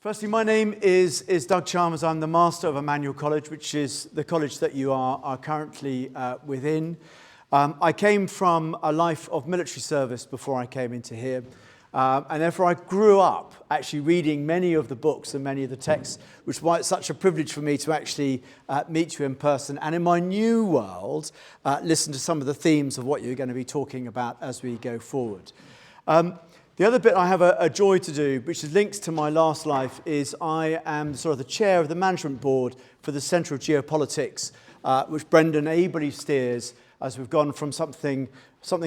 Firstly, my name is Doug Chalmers. I'm the Master of Emmanuel College, which is the college that you are currently within. I came from a life of military service before I came into here. And therefore I grew up actually reading many of the books and many of the texts, which is why it's such a privilege for me to actually meet you in person. And in my new world, listen to some of the themes of what you're going to be talking about as we go forward. The other bit I have a joy to do, which is linked to my last life, is I am sort of the chair of the management board for the Centre of Geopolitics, which Brendan ably steers as we've gone from something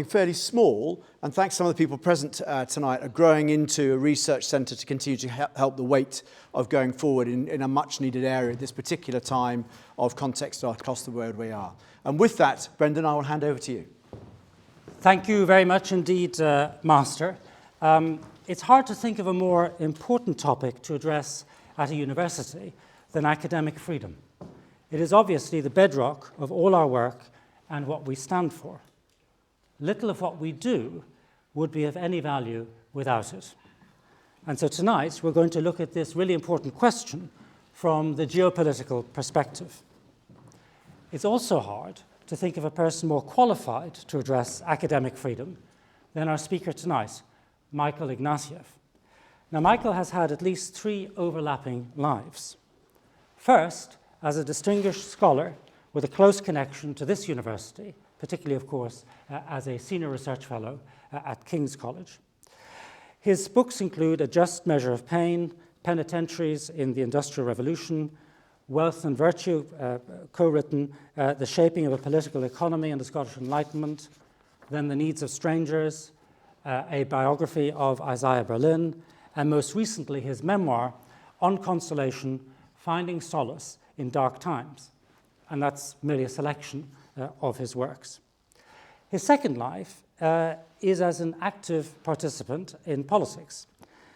fairly small, and thanks to some of the people present tonight, are growing into a research centre to continue to help the weight of going forward in a much needed area at this particular time of context across the world we are. And with that, Brendan, I will hand over to you. Thank you very much indeed, Master. It's hard to think of a more important topic to address at a university than academic freedom. It is obviously the bedrock of all our work and what we stand for. Little of what we do would be of any value without it. And so tonight we're going to look at this really important question from the geopolitical perspective. It's also hard to think of a person more qualified to address academic freedom than our speaker tonight, Michael Ignatieff. Now, Michael has had at least 3 overlapping lives. First, as a distinguished scholar with a close connection to this university, particularly, of course, as a senior research fellow at King's College. His books include A Just Measure of Pain, Penitentiaries in the Industrial Revolution, Wealth and Virtue, co-written, The Shaping of a Political Economy and the Scottish Enlightenment, then The Needs of Strangers, a biography of Isaiah Berlin, and most recently his memoir, On Consolation, Finding Solace in Dark Times. And that's merely a selection of his works. His second life is as an active participant in politics.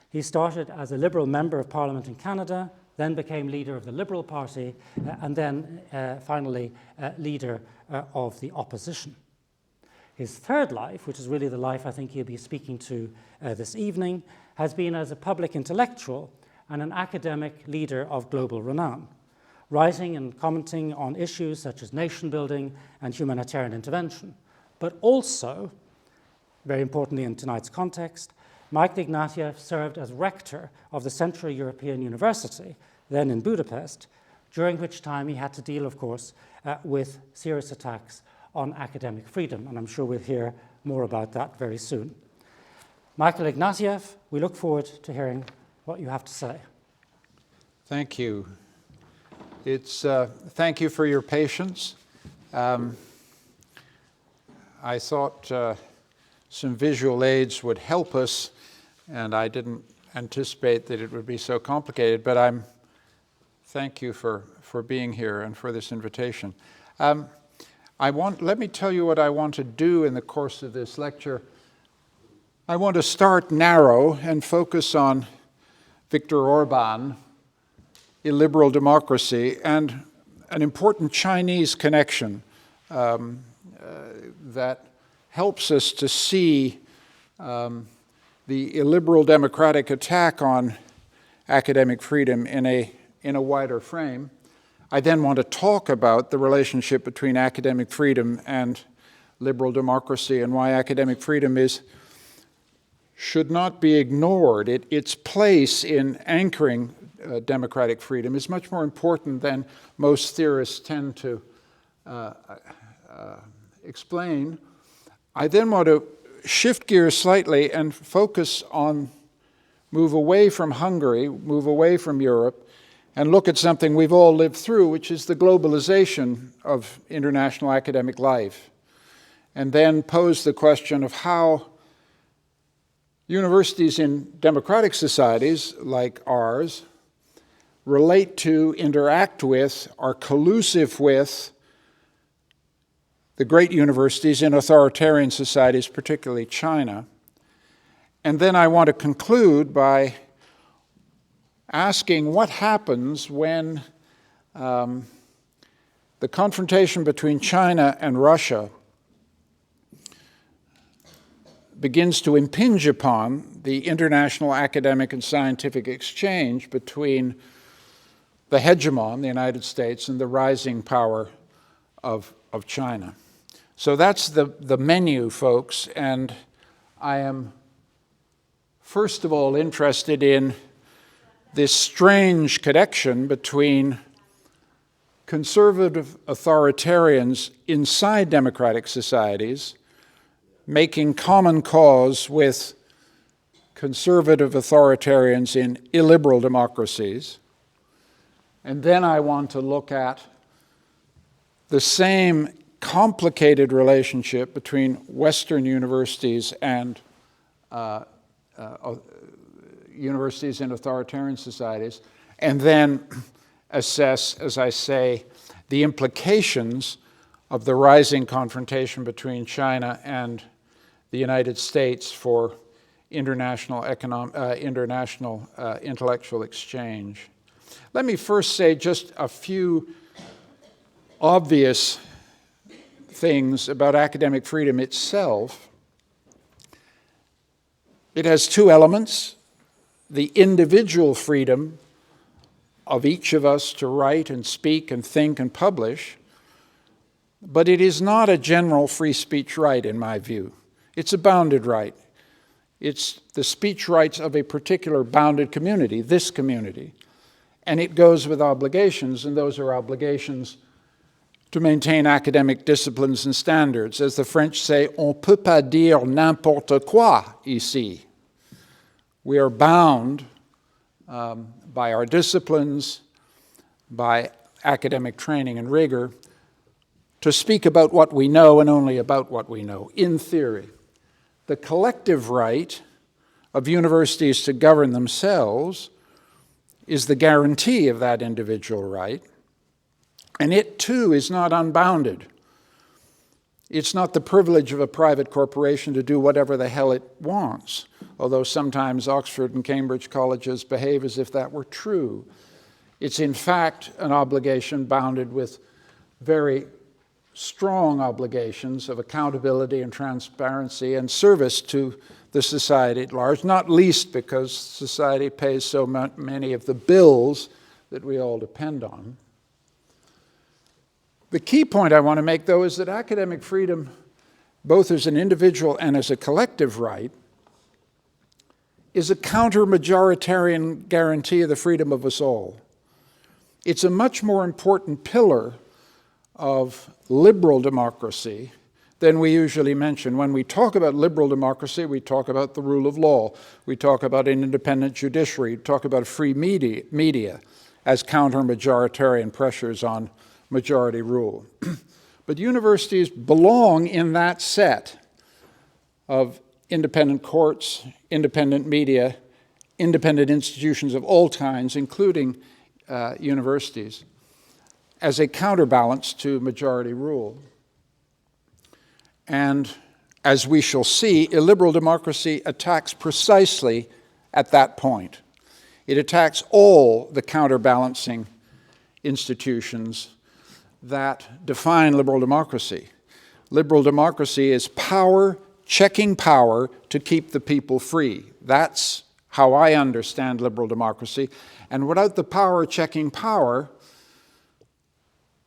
He started as a Liberal member of Parliament in Canada, then became leader of the Liberal Party, and then finally leader of the opposition. His third life, which is really the life I think he'll be speaking to this evening, has been as a public intellectual and an academic leader of global renown, writing and commenting on issues such as nation building and humanitarian intervention. But also, very importantly in tonight's context, Michael Ignatieff served as rector of the Central European University, then in Budapest, during which time he had to deal, of course, with serious attacks on academic freedom, and I'm sure we'll hear more about that very soon. Michael Ignatieff, we look forward to hearing what you have to say. Thank you. Thank you for your patience. I thought some visual aids would help us, and I didn't anticipate that it would be so complicated, but thank you for being here and for this invitation. Let me tell you what I want to do in the course of this lecture. I want to start narrow and focus on Viktor Orban, illiberal democracy, and an important Chinese connection that helps us to see the illiberal democratic attack on academic freedom in a wider frame. I then want to talk about the relationship between academic freedom and liberal democracy and why academic freedom should not be ignored. Its place in anchoring democratic freedom is much more important than most theorists tend to explain. I then want to shift gears slightly and move away from Hungary, move away from Europe, and look at something we've all lived through, which is the globalization of international academic life, and then pose the question of how universities in democratic societies like ours relate to, interact with, are collusive with the great universities in authoritarian societies, particularly China. And then I want to conclude by asking what happens when the confrontation between China and Russia begins to impinge upon the international academic and scientific exchange between the hegemon, the United States, and the rising power of China. So that's the menu, folks, and I am first of all interested in this strange connection between conservative authoritarians inside democratic societies making common cause with conservative authoritarians in illiberal democracies. And then I want to look at the same complicated relationship between Western universities and universities in authoritarian societies, and then assess, as I say, the implications of the rising confrontation between China and the United States for international intellectual exchange. Let me first say just a few obvious things about academic freedom itself. It has two elements: the individual freedom of each of us to write and speak and think and publish, but it is not a general free speech right, in my view. It's a bounded right. It's the speech rights of a particular bounded community, this community, and it goes with obligations, and those are obligations to maintain academic disciplines and standards. As the French say, on ne peut pas dire n'importe quoi ici. We are bound by our disciplines, by academic training and rigor, to speak about what we know and only about what we know, in theory. The collective right of universities to govern themselves is the guarantee of that individual right, and it too is not unbounded. It's not the privilege of a private corporation to do whatever the hell it wants, although sometimes Oxford and Cambridge colleges behave as if that were true. It's in fact an obligation bounded with very strong obligations of accountability and transparency and service to the society at large, not least because society pays so many of the bills that we all depend on. The key point I want to make, though, is that academic freedom, both as an individual and as a collective right, is a counter-majoritarian guarantee of the freedom of us all. It's a much more important pillar of liberal democracy than we usually mention. When we talk about liberal democracy, we talk about the rule of law, we talk about an independent judiciary, we talk about free media as counter-majoritarian pressures on majority rule. But universities belong in that set of independent courts, independent media, independent institutions of all kinds, including universities, as a counterbalance to majority rule. And as we shall see, illiberal democracy attacks precisely at that point. It attacks all the counterbalancing institutions that define liberal democracy. Liberal democracy is power checking power to keep the people free. That's how I understand liberal democracy. And without the power checking power,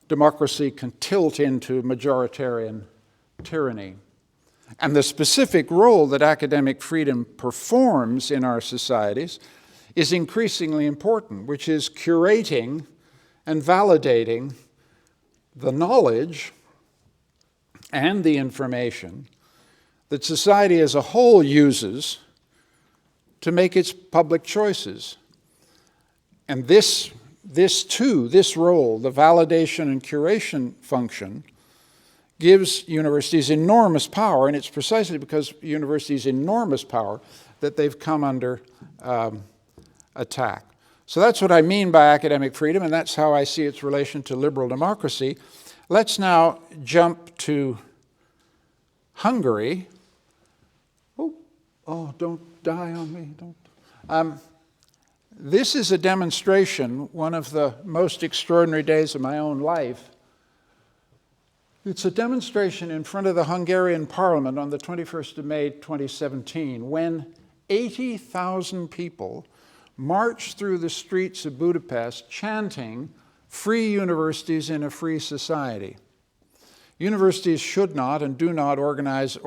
democracy can tilt into majoritarian tyranny. And the specific role that academic freedom performs in our societies is increasingly important, which is curating and validating the knowledge and the information that society as a whole uses to make its public choices. And this role, the validation and curation function, gives universities enormous power, and it's precisely because universities' enormous power that they've come under attack. So that's what I mean by academic freedom, and that's how I see its relation to liberal democracy. Let's now jump to Hungary. Oh, don't die on me. Don't. This is a demonstration, one of the most extraordinary days of my own life, It's a demonstration in front of the Hungarian parliament on the 21st of May 2017 when 80,000 people marched through the streets of Budapest chanting, "Free universities in a free society." Universities should not and do not organize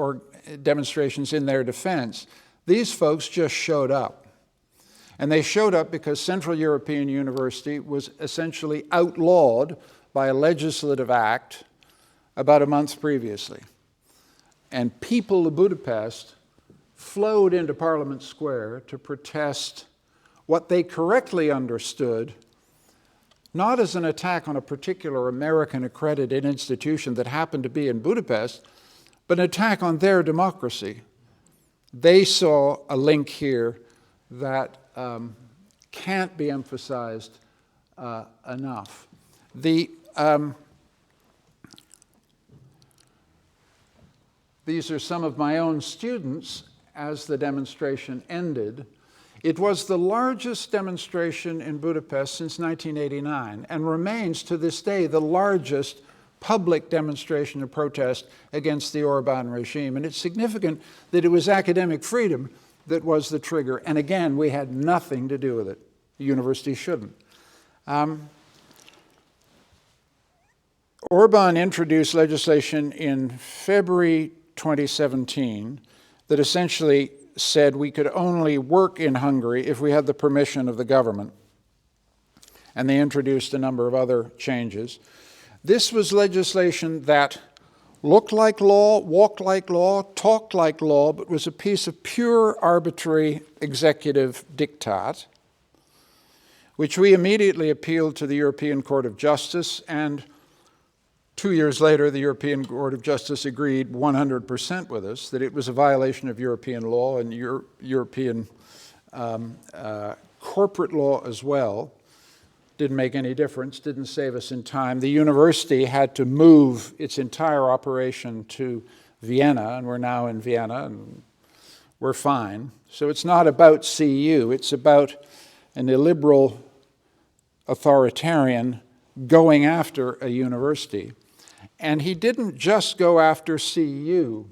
demonstrations in their defense. These folks just showed up. And they showed up because Central European University was essentially outlawed by a legislative act about a month previously. And people of Budapest flowed into Parliament Square to protest what they correctly understood, not as an attack on a particular American accredited institution that happened to be in Budapest, but an attack on their democracy. They saw a link here that can't be emphasized enough. These are some of my own students as the demonstration ended. It was the largest demonstration in Budapest since 1989 and remains to this day the largest public demonstration of protest against the Orban regime. And it's significant that it was academic freedom that was the trigger. And again, we had nothing to do with it. The university shouldn't. Orban introduced legislation in February 2017 that essentially said we could only work in Hungary if we had the permission of the government. And they introduced a number of other changes. This was legislation that looked like law, walked like law, talked like law, but was a piece of pure arbitrary executive diktat, which we immediately appealed to the European Court of Justice, and 2 years later, the European Court of Justice agreed 100% with us that it was a violation of European law and European corporate law as well. Didn't make any difference, didn't save us in time. The university had to move its entire operation to Vienna, and we're now in Vienna, and we're fine. So it's not about CEU, it's about an illiberal authoritarian going after a university. And he didn't just go after CEU.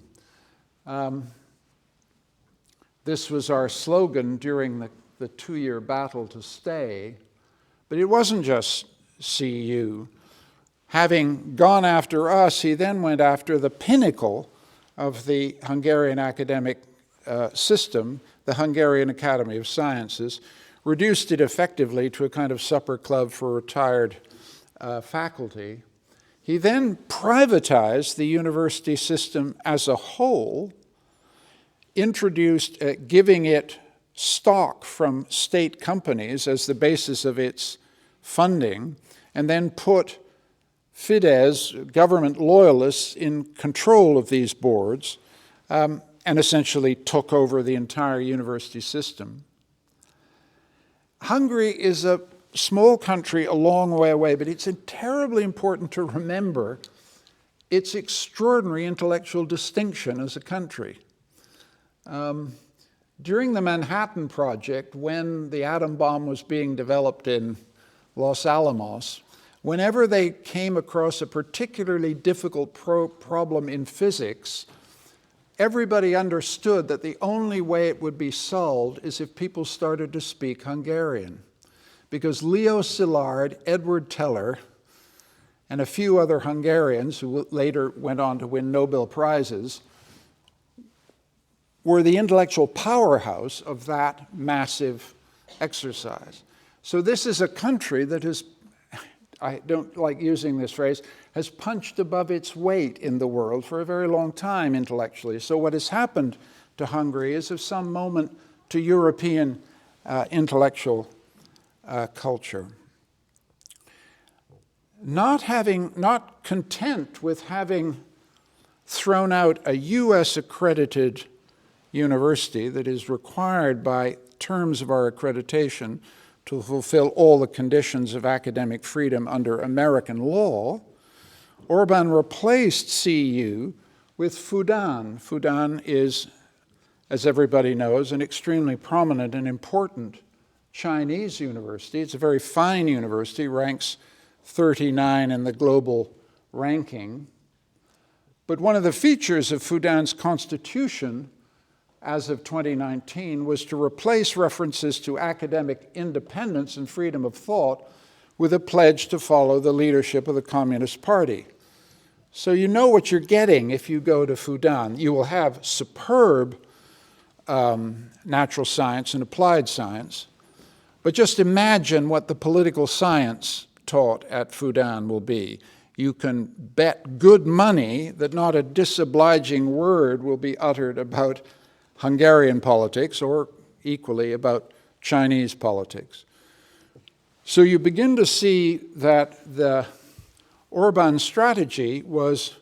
This was our slogan during the two-year battle to stay. But it wasn't just CEU. Having gone after us, he then went after the pinnacle of the Hungarian academic system, the Hungarian Academy of Sciences, reduced it effectively to a kind of supper club for retired faculty. He then privatized the university system as a whole, introduced giving it stock from state companies as the basis of its funding, and then put Fidesz, government loyalists, in control of these boards, and essentially took over the entire university system. Hungary is a small country a long way away, but it's terribly important to remember its extraordinary intellectual distinction as a country. During the Manhattan Project, when the atom bomb was being developed in Los Alamos, whenever they came across a particularly difficult problem in physics, everybody understood that the only way it would be solved is if people started to speak Hungarian. Because Leo Szilard, Edward Teller, and a few other Hungarians who later went on to win Nobel Prizes were the intellectual powerhouse of that massive exercise. So this is a country that has, I don't like using this phrase, has punched above its weight in the world for a very long time intellectually. So what has happened to Hungary is of some moment to European intellectual culture. Not content with having thrown out a US accredited university that is required by terms of our accreditation to fulfill all the conditions of academic freedom under American law, Orban replaced CEU with Fudan. Fudan is, as everybody knows, an extremely prominent and important Chinese university. It's a very fine university, ranks 39 in the global ranking. But one of the features of Fudan's constitution as of 2019 was to replace references to academic independence and freedom of thought with a pledge to follow the leadership of the Communist Party. So you know what you're getting if you go to Fudan. You will have superb natural science and applied science, but just imagine what the political science taught at Fudan will be. You can bet good money that not a disobliging word will be uttered about Hungarian politics or equally about Chinese politics. So you begin to see that the Orban strategy was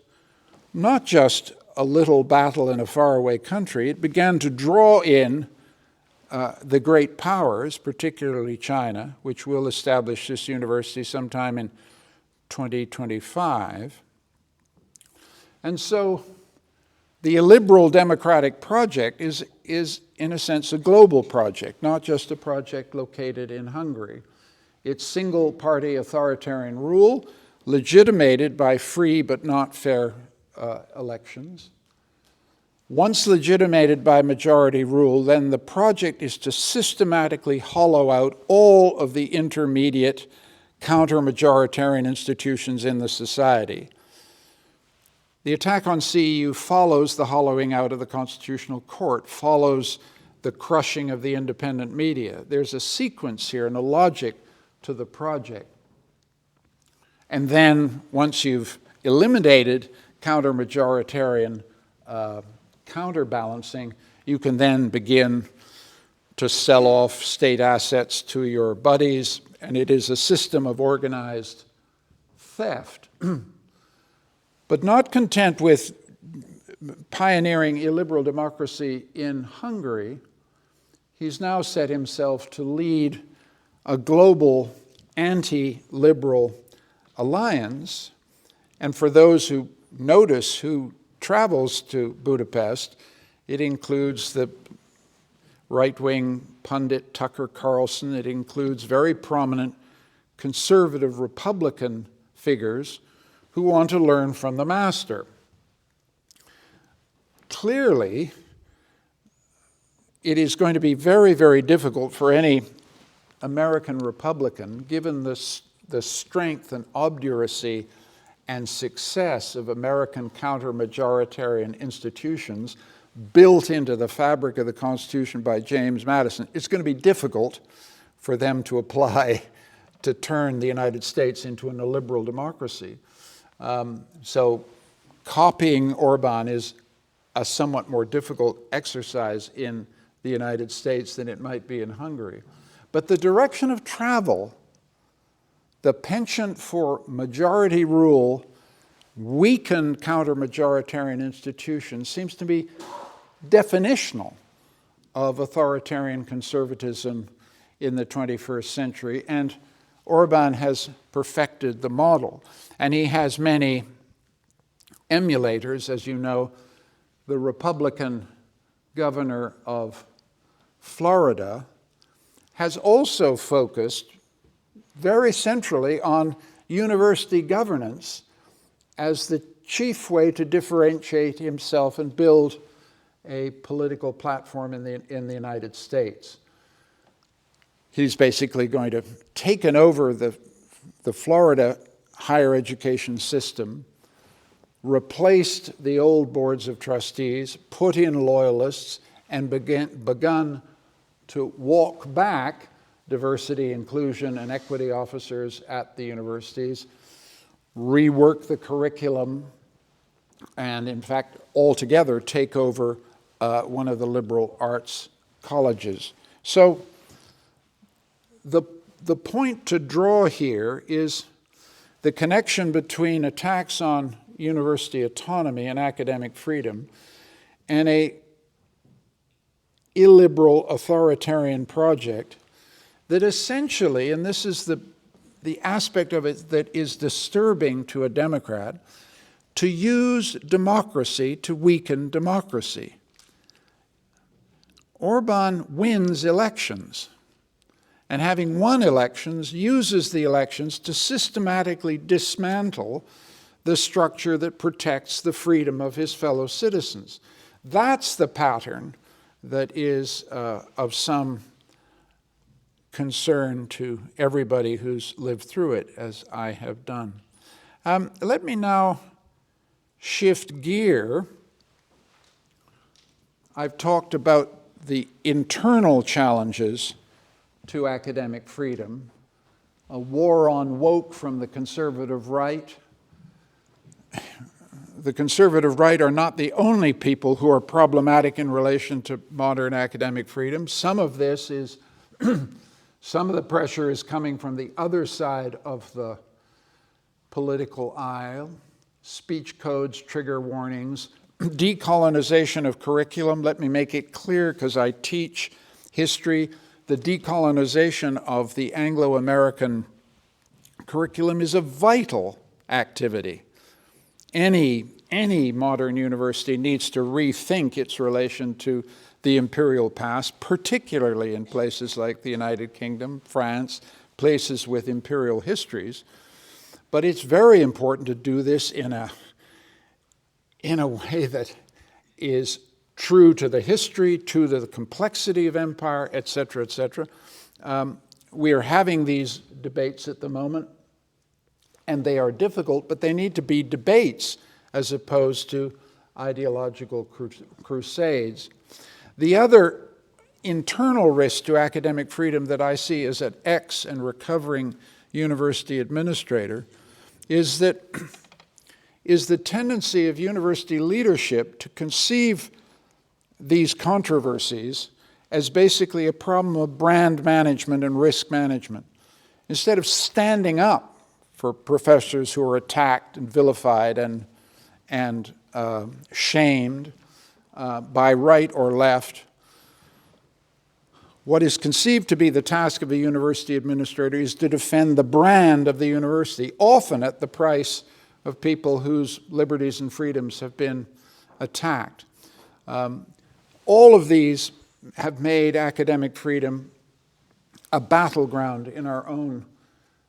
not just a little battle in a faraway country. It began to draw in the great powers, particularly China, which will establish this university sometime in 2025. And so the illiberal democratic project is in a sense, a global project, not just a project located in Hungary. It's single-party authoritarian rule, legitimated by free but not fair elections. Once legitimated by majority rule, then the project is to systematically hollow out all of the intermediate counter-majoritarian institutions in the society. The attack on CEU follows the hollowing out of the Constitutional Court, follows the crushing of the independent media. There's a sequence here and a logic to the project. And then once you've eliminated counter-majoritarian counterbalancing, you can then begin to sell off state assets to your buddies, and it is a system of organized theft. But not content with pioneering illiberal democracy in Hungary, he's now set himself to lead a global anti-liberal alliance. And for those who notice who travels to Budapest, it includes the right-wing pundit Tucker Carlson. It includes very prominent conservative Republican figures who want to learn from the master. Clearly, it is going to be very, very difficult for any American Republican, given the strength and obduracy and success of American counter-majoritarian institutions built into the fabric of the Constitution by James Madison. It's going to be difficult for them to apply to turn the United States into an illiberal democracy. So copying Orban is a somewhat more difficult exercise in the United States than it might be in Hungary. But the direction of travel, the penchant for majority rule, weakened counter-majoritarian institutions, seems to be definitional of authoritarian conservatism in the 21st century. And Orban has perfected the model. And he has many emulators. As you know, the Republican governor of Florida has also focused very centrally on university governance as the chief way to differentiate himself and build a political platform in the United States. He's basically going to taken over the Florida higher education system, replaced the old boards of trustees, put in loyalists, and begun to walk back diversity, inclusion, and equity officers at the universities, rework the curriculum, and in fact, altogether take over one of the liberal arts colleges. So the point to draw here is the connection between attacks on university autonomy and academic freedom and a illiberal authoritarian project that essentially, and this is the aspect of it that is disturbing to a Democrat, to use democracy to weaken democracy. Orban wins elections, and having won elections, uses the elections to systematically dismantle the structure that protects the freedom of his fellow citizens. That's the pattern that is of some concern to everybody who's lived through it, as I have done. Let me now shift gear. I've talked about the internal challenges to academic freedom, a war on woke from the conservative right. The conservative right are not the only people who are problematic in relation to modern academic freedom. Some of this is, some of the pressure is coming from the other side of the political aisle. Speech codes, trigger warnings, decolonization of curriculum. Let me make it clear, because I teach history, the decolonization of the Anglo-American curriculum is a vital activity. Any modern university needs to rethink its relation to the imperial past, particularly in places like the United Kingdom, France, places with imperial histories. But it's very important to do this in a way that is true to the history, to the complexity of empire, et cetera, et cetera. We are having these debates at the moment, and they are difficult, but they need to be debates as opposed to ideological crusades. The other internal risk to academic freedom that I see as an ex and recovering university administrator is the tendency of university leadership to conceive these controversies as basically a problem of brand management and risk management. Instead of standing up for professors who are attacked and vilified and shamed by right or left, what is conceived to be the task of a university administrator is to defend the brand of the university, often at the price of people whose liberties and freedoms have been attacked. All of these have made academic freedom a battleground in our own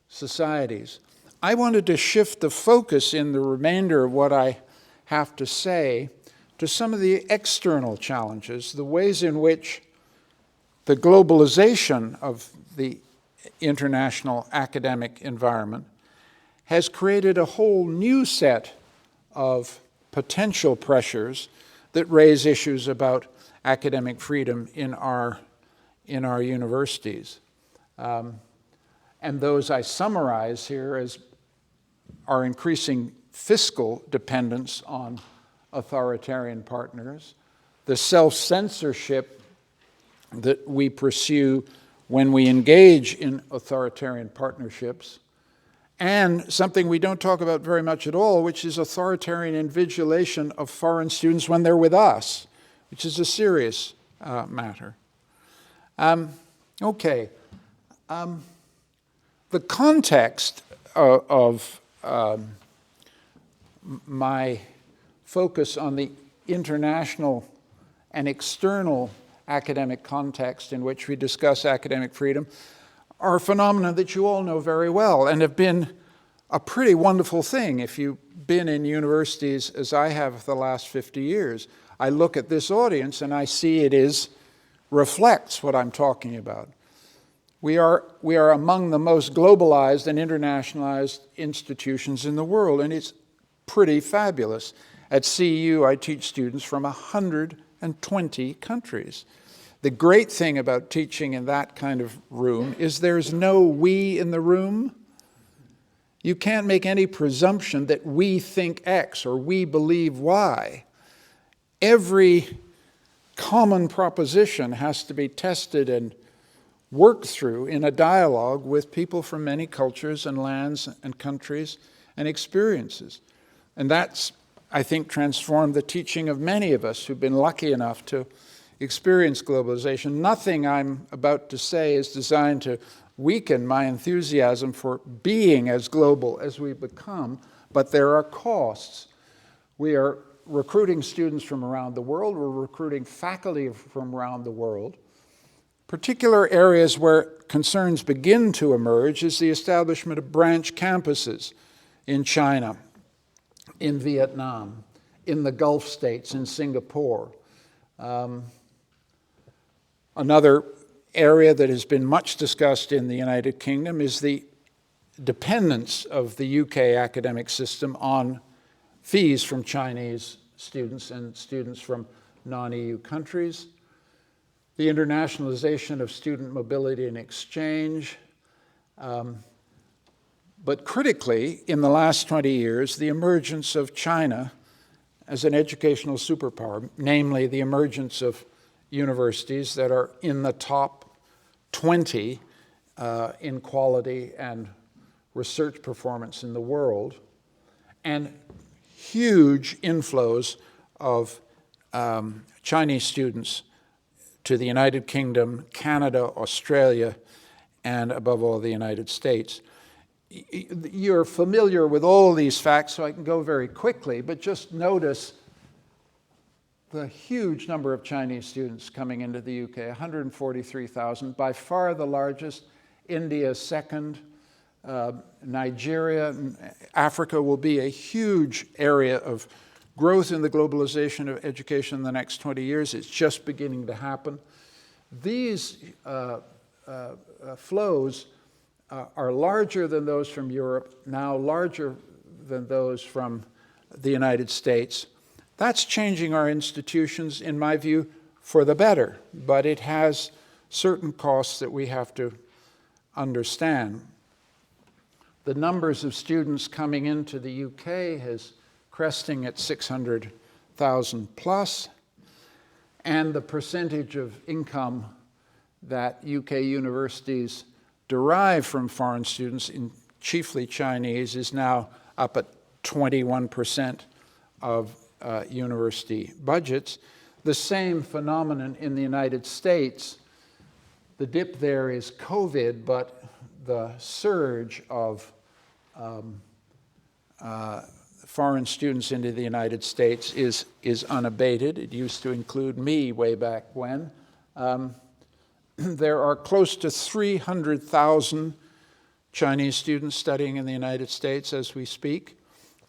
societies. I wanted to shift the focus in the remainder of what I have to say to some of the external challenges, the ways in which the globalization of the international academic environment has created a whole new set of potential pressures that raise issues about academic freedom in our universities. And those I summarize here as our increasing fiscal dependence on authoritarian partners, the self-censorship that we pursue when we engage in authoritarian partnerships, and something we don't talk about very much at all, which is authoritarian invigilation of foreign students when they're with us, which is a serious matter. The context of my focus on the international and external academic context in which we discuss academic freedom are phenomena that you all know very well and have been a pretty wonderful thing. If you've been in universities as I have the last 50 years, I look at this audience and I see it reflects what I'm talking about. We are among the most globalized and internationalized institutions in the world, and it's pretty fabulous. At CEU, I teach students from 120 countries. The great thing about teaching in that kind of room is there's no we in the room. You can't make any presumption that we think X or we believe Y. Every common proposition has to be tested and worked through in a dialogue with people from many cultures and lands and countries and experiences. And that's, I think, transformed the teaching of many of us who've been lucky enough to experience globalization. Nothing I'm about to say is designed to weaken my enthusiasm for being as global as we've become, but there are costs. We are recruiting students from around the world. We're recruiting faculty from around the world. Particular areas where concerns begin to emerge is the establishment of branch campuses in China, in Vietnam, in the Gulf states, in Singapore. Another area that has been much discussed in the United Kingdom is the dependence of the UK academic system on fees from Chinese students and students from non-EU countries, the internationalization of student mobility and exchange, but critically, in the last 20 years, the emergence of China as an educational superpower, namely the emergence of universities that are in the top 20 in quality and research performance in the world, and huge inflows of Chinese students to the United Kingdom, Canada, Australia, and above all, the United States. You're familiar with all these facts, so I can go very quickly, but just notice the huge number of Chinese students coming into the UK, 143,000, by far the largest. India second, Nigeria, Africa will be a huge area of growth in the globalization of education in the next 20 years. It's just beginning to happen. These flows are larger than those from Europe, now larger than those from the United States. That's changing our institutions, in my view, for the better, but it has certain costs that we have to understand. The numbers of students coming into the UK is cresting at 600,000 plus, and the percentage of income that UK universities derive from foreign students, chiefly Chinese, is now up at 21% of university budgets. The same phenomenon in the United States. The dip there is COVID, but the surge of foreign students into the United States is unabated. It used to include me way back when. There are close to 300,000 Chinese students studying in the United States as we speak.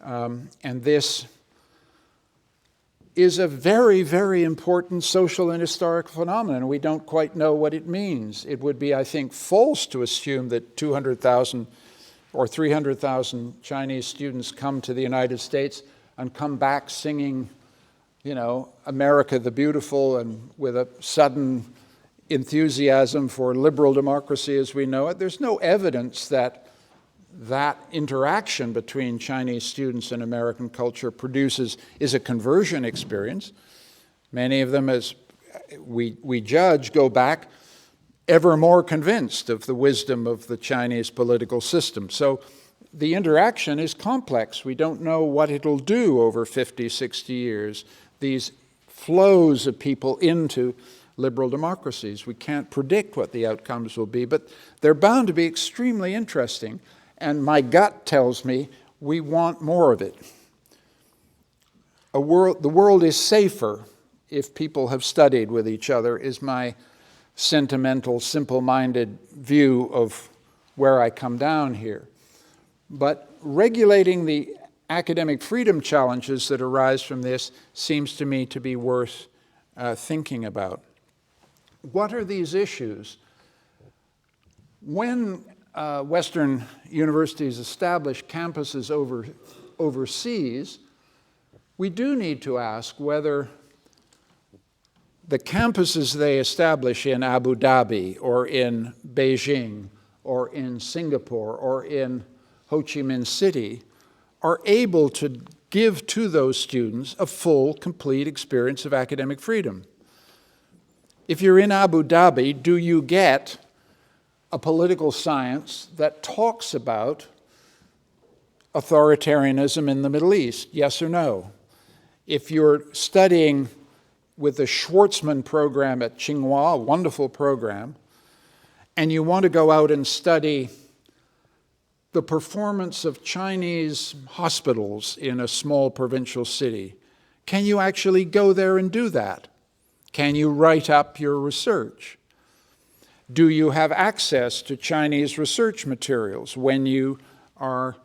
And this is a very, very important social and historic phenomenon. We don't quite know what it means. It would be, I think, false to assume that 200,000 or 300,000 Chinese students come to the United States and come back singing, you know, America the Beautiful, and with a sudden enthusiasm for liberal democracy as we know it. There's no evidence that that interaction between Chinese students and American culture is a conversion experience. Many of them, as we judge, go back ever more convinced of the wisdom of the Chinese political system. So the interaction is complex. We don't know what it'll do over 50, 60 years, these flows of people into liberal democracies. We can't predict what the outcomes will be, but they're bound to be extremely interesting. And my gut tells me we want more of it. The world is safer if people have studied with each other, is my sentimental, simple-minded view of where I come down here. But regulating the academic freedom challenges that arise from this seems to me to be worth thinking about. What are these issues? When Western universities establish campuses overseas, we do need to ask whether the campuses they establish in Abu Dhabi or in Beijing or in Singapore or in Ho Chi Minh City are able to give to those students a full, complete experience of academic freedom. If you're in Abu Dhabi, do you get a political science that talks about authoritarianism in the Middle East? Yes or no? If you're studying with the Schwarzman program at Tsinghua, a wonderful program, and you want to go out and study the performance of Chinese hospitals in a small provincial city, can you actually go there and do that? Can you write up your research? Do you have access to Chinese research materials when you are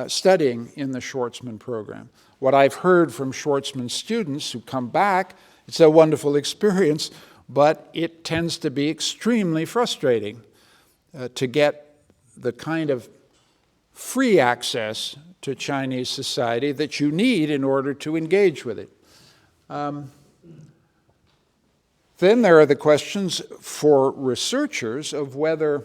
studying in the Schwarzman program. What I've heard from Schwarzman students who come back, it's a wonderful experience, but it tends to be extremely frustrating to get the kind of free access to Chinese society that you need in order to engage with it. Then there are the questions for researchers of whether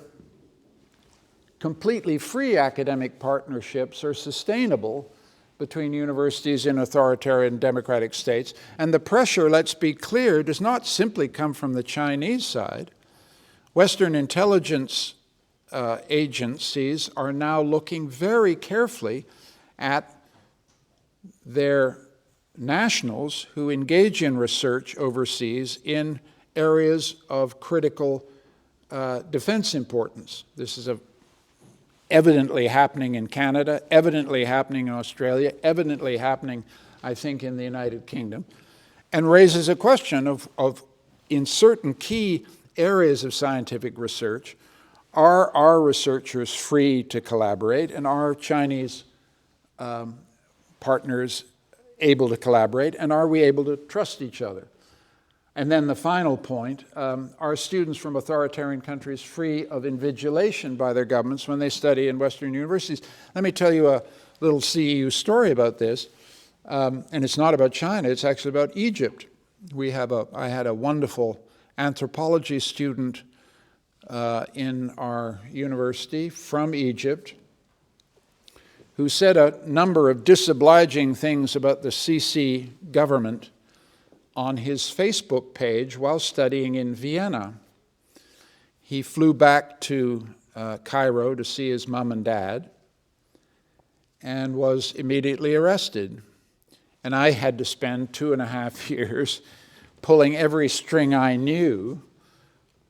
completely free academic partnerships are sustainable between universities in authoritarian democratic states. And the pressure, let's be clear, does not simply come from the Chinese side. Western intelligence agencies are now looking very carefully at their nationals who engage in research overseas in areas of critical defense importance. This is evidently happening in Canada, evidently happening in Australia, evidently happening, I think, in the United Kingdom, and raises a question of in certain key areas of scientific research, are our researchers free to collaborate, and are Chinese partners able to collaborate, and are we able to trust each other? And then the final point, are students from authoritarian countries free of invigilation by their governments when they study in Western universities? Let me tell you a little CEU story about this, and it's not about China, it's actually about Egypt. I had a wonderful anthropology student in our university from Egypt who said a number of disobliging things about the Sisi government on his Facebook page while studying in Vienna. He flew back to Cairo to see his mom and dad and was immediately arrested. And I had to spend 2.5 years pulling every string I knew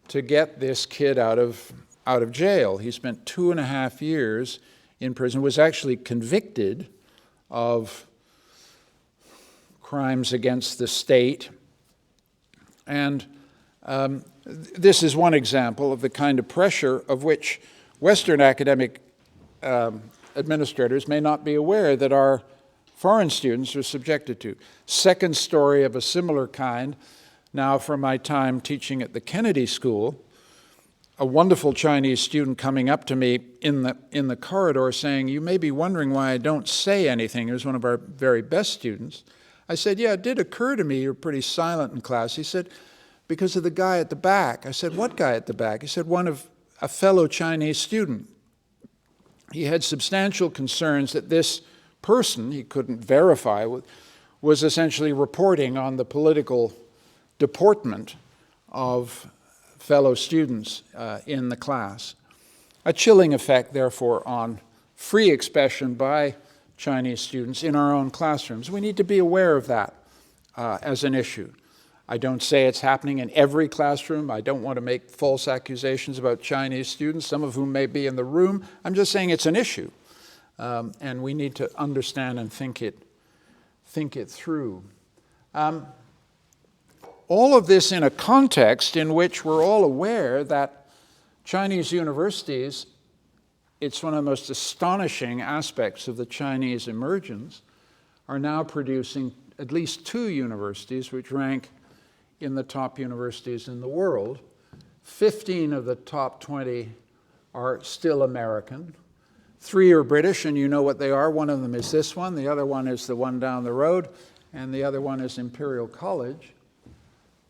to get this kid out of jail. He spent 2.5 years in prison, was actually convicted of crimes against the state. And this is one example of the kind of pressure of which Western academic administrators may not be aware that our foreign students are subjected to. Second story of a similar kind, now from my time teaching at the Kennedy School, a wonderful Chinese student coming up to me in the corridor saying, "You may be wondering why I don't say anything." He was one of our very best students. I said, "Yeah, it did occur to me you're pretty silent in class." He said, "Because of the guy at the back." I said, "What guy at the back?" He said, "A fellow Chinese student." He had substantial concerns that this person, he couldn't verify, was essentially reporting on the political deportment of fellow students in the class. A chilling effect, therefore, on free expression by Chinese students in our own classrooms. We need to be aware of that as an issue. I don't say it's happening in every classroom. I don't want to make false accusations about Chinese students, some of whom may be in the room. I'm just saying it's an issue, and we need to understand and think it through. All of this in a context in which we're all aware that Chinese universities, it's one of the most astonishing aspects of the Chinese emergence, are now producing at least 2 universities which rank in the top universities in the world. 15 of the top 20 are still American. 3 are British, and you know what they are. One of them is this one, the other one is the one down the road, and the other one is Imperial College.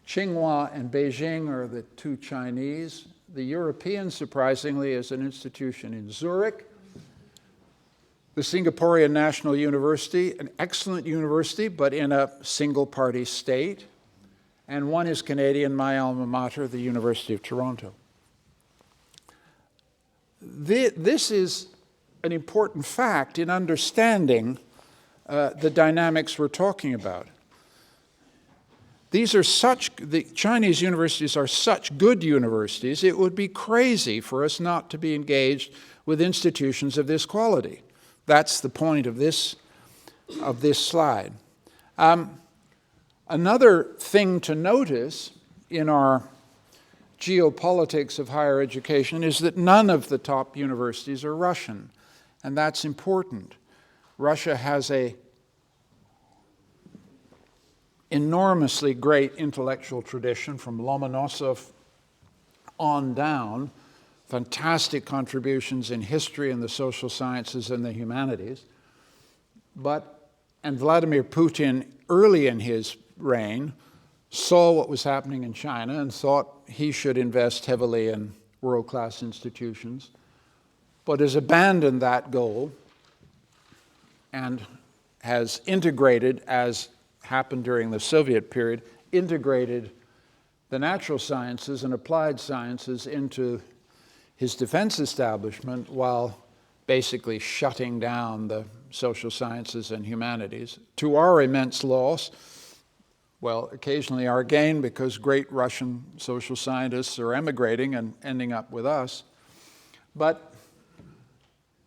Tsinghua and Beijing are the 2 Chinese. The European, surprisingly, is an institution in Zurich. The Singaporean National University, an excellent university, but in a single-party state. And one is Canadian, my alma mater, the University of Toronto. This is an important fact in understanding the dynamics we're talking about. The Chinese universities are such good universities, it would be crazy for us not to be engaged with institutions of this quality. That's the point of this slide. Another thing to notice in our geopolitics of higher education is that none of the top universities are Russian. and that's important. Russia has a enormously great intellectual tradition from Lomonosov on down, fantastic contributions in history and the social sciences and the humanities. And Vladimir Putin, early in his reign, saw what was happening in China and thought he should invest heavily in world-class institutions, but has abandoned that goal and has integrated, as happened during the Soviet period, integrated the natural sciences and applied sciences into his defense establishment while basically shutting down the social sciences and humanities, to our immense loss. Well, occasionally our gain, because great Russian social scientists are emigrating and ending up with us. But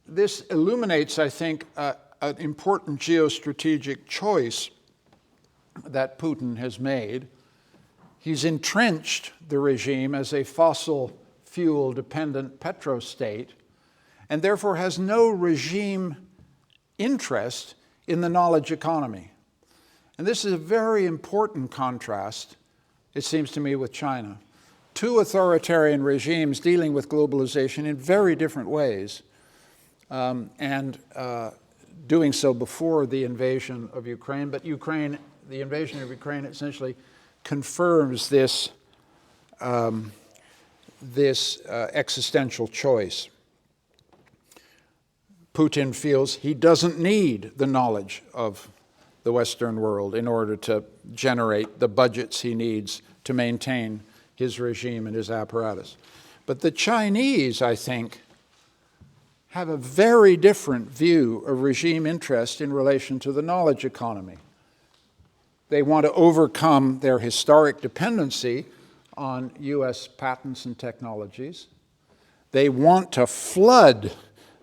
this illuminates, I think, an important geostrategic choice that Putin has made. He's entrenched the regime as a fossil fuel-dependent petrostate, and therefore has no regime interest in the knowledge economy. And this is a very important contrast, it seems to me, with China. Two authoritarian regimes dealing with globalization in very different ways, and doing so before the invasion of Ukraine. But the invasion of Ukraine essentially confirms this existential choice. Putin feels he doesn't need the knowledge of the Western world in order to generate the budgets he needs to maintain his regime and his apparatus. But the Chinese, I think, have a very different view of regime interest in relation to the knowledge economy. They want to overcome their historic dependency on US patents and technologies. They want to flood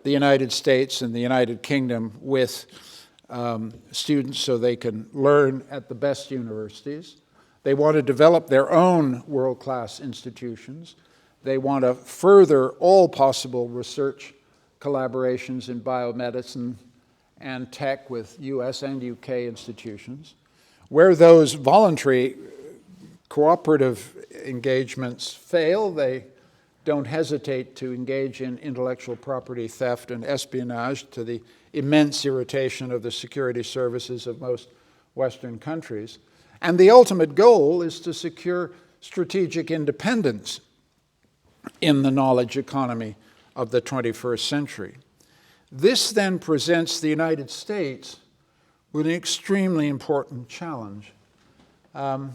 the United States and the United Kingdom with students so they can learn at the best universities. They want to develop their own world-class institutions. They want to further all possible research collaborations in biomedicine and tech with US and UK institutions. Where those voluntary cooperative engagements fail, they don't hesitate to engage in intellectual property theft and espionage, to the immense irritation of the security services of most Western countries. And the ultimate goal is to secure strategic independence in the knowledge economy of the 21st century. This then presents the United States with an extremely important challenge. You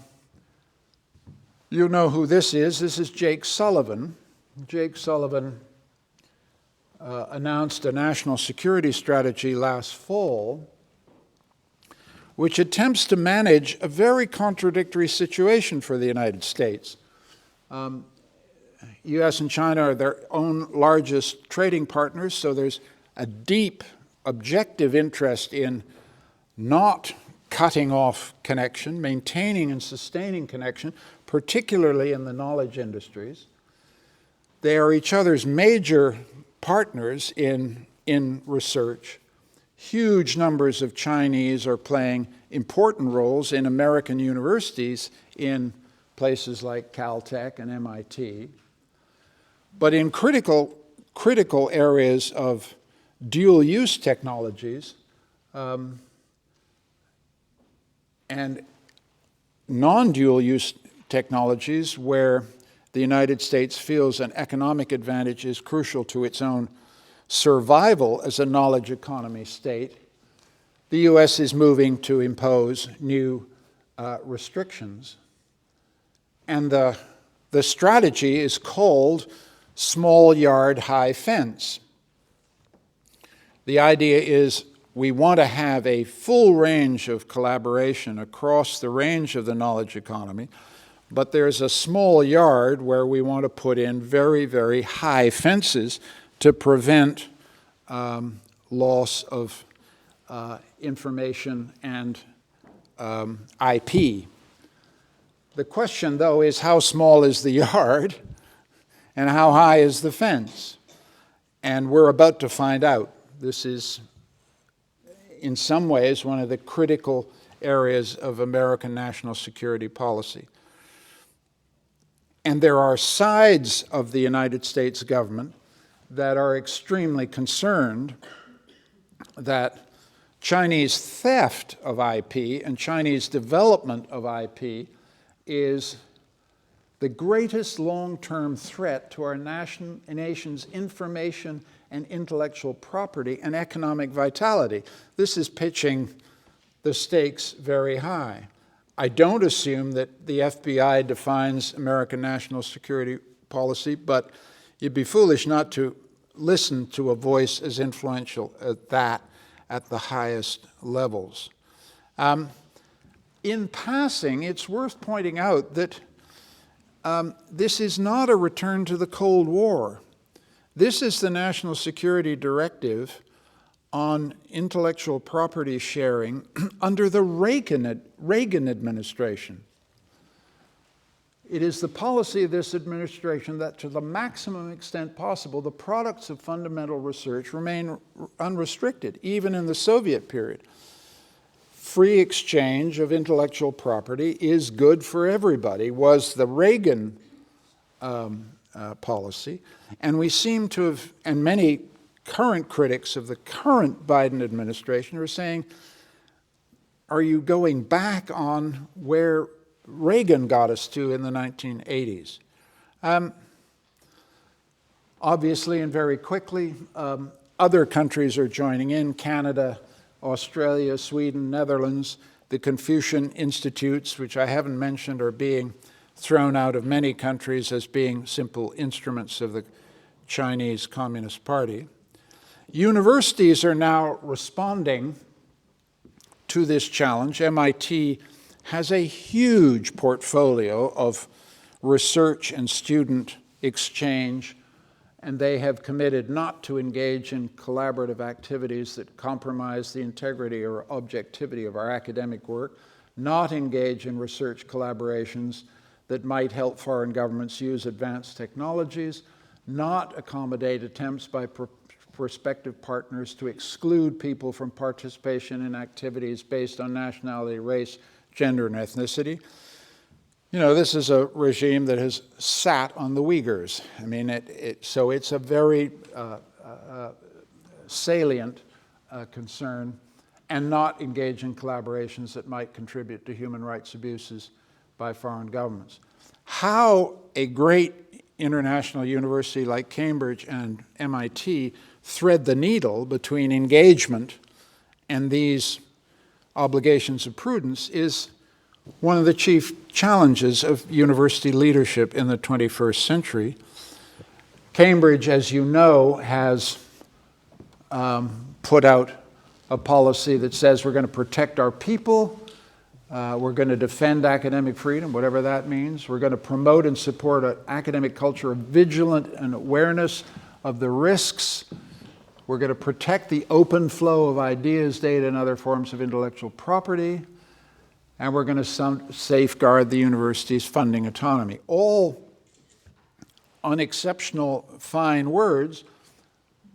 know who this is. This is Jake Sullivan. Jake Sullivan announced a national security strategy last fall, which attempts to manage a very contradictory situation for the United States. US and China are their own largest trading partners, so there's a deep objective interest in not cutting off connection, maintaining and sustaining connection, particularly in the knowledge industries. They are each other's major partners in research. Huge numbers of Chinese are playing important roles in American universities in places like Caltech and MIT. But in critical areas of dual-use technologies and non-dual-use technologies where the United States feels an economic advantage is crucial to its own survival as a knowledge economy state, the US is moving to impose new restrictions. And the strategy is called small yard, high fence. The idea is we want to have a full range of collaboration across the range of the knowledge economy, but there's a small yard where we want to put in very, very high fences to prevent loss of information and IP. The question, though, is how small is the yard and how high is the fence? And we're about to find out. This is, in some ways, one of the critical areas of American national security policy. And there are sides of the United States government that are extremely concerned that Chinese theft of IP and Chinese development of IP is the greatest long-term threat to our nation's information and intellectual property and economic vitality. This is pitching the stakes very high. I don't assume that the FBI defines American national security policy, but you'd be foolish not to listen to a voice as influential as that at the highest levels. In passing, it's worth pointing out that this is not a return to the Cold War. This is the National Security Directive on intellectual property sharing under the Reagan administration. It is the policy of this administration that to the maximum extent possible, the products of fundamental research remain unrestricted, even in the Soviet period. Free exchange of intellectual property is good for everybody, was the Reagan policy. And we seem to have, and many current critics of the current Biden administration are saying, are you going back on where Reagan got us to in the 1980s? Obviously, and very quickly, other countries are joining in: Canada, Australia, Sweden, Netherlands. The Confucian Institutes, which I haven't mentioned, are being thrown out of many countries as being simple instruments of the Chinese Communist Party. Universities are now responding to this challenge. MIT has a huge portfolio of research and student exchange, and they have committed not to engage in collaborative activities that compromise the integrity or objectivity of our academic work, not engage in research collaborations that might help foreign governments use advanced technologies, not accommodate attempts by prospective partners to exclude people from participation in activities based on nationality, race, gender, and ethnicity. You know, this is a regime that has sat on the Uyghurs. I mean, so it's a very salient concern, and not engage in collaborations that might contribute to human rights abuses by foreign governments. How a great international university like Cambridge and MIT thread the needle between engagement and these obligations of prudence is one of the chief challenges of university leadership in the 21st century. Cambridge, as you know, has put out a policy that says we're going to protect our people, we're going to defend academic freedom, whatever that means. We're going to promote and support an academic culture of vigilance and awareness of the risks. We're going to protect the open flow of ideas, data, and other forms of intellectual property. And we're going to safeguard the university's funding autonomy. All unexceptional fine words,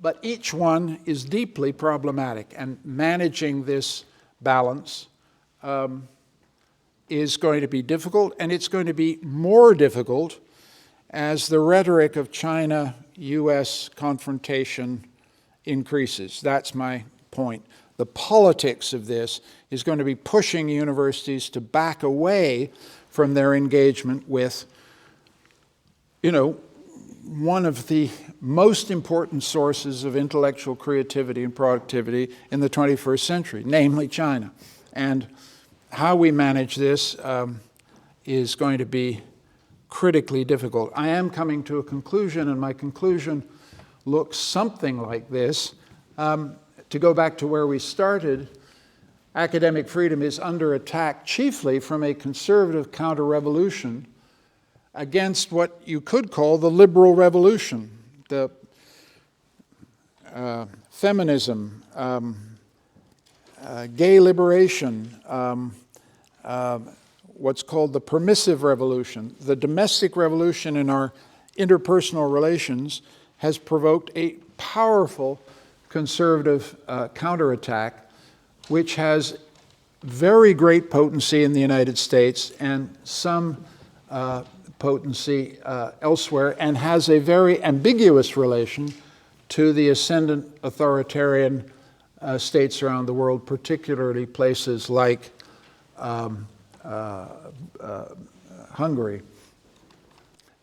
but each one is deeply problematic. And managing this balance is going to be difficult, and it's going to be more difficult as the rhetoric of China-US confrontation increases. That's my point. The politics of this is going to be pushing universities to back away from their engagement with, you know, one of the most important sources of intellectual creativity and productivity in the 21st century, namely China. And how we manage this is going to be critically difficult. I am coming to a conclusion, and my conclusion looks something like this. To go back to where we started, academic freedom is under attack chiefly from a conservative counter-revolution against what you could call the liberal revolution, the feminism, gay liberation, what's called the permissive revolution. The domestic revolution in our interpersonal relations has provoked a powerful conservative counterattack, which has very great potency in the United States and some potency elsewhere, and has a very ambiguous relation to the ascendant authoritarian states around the world, particularly places like Hungary.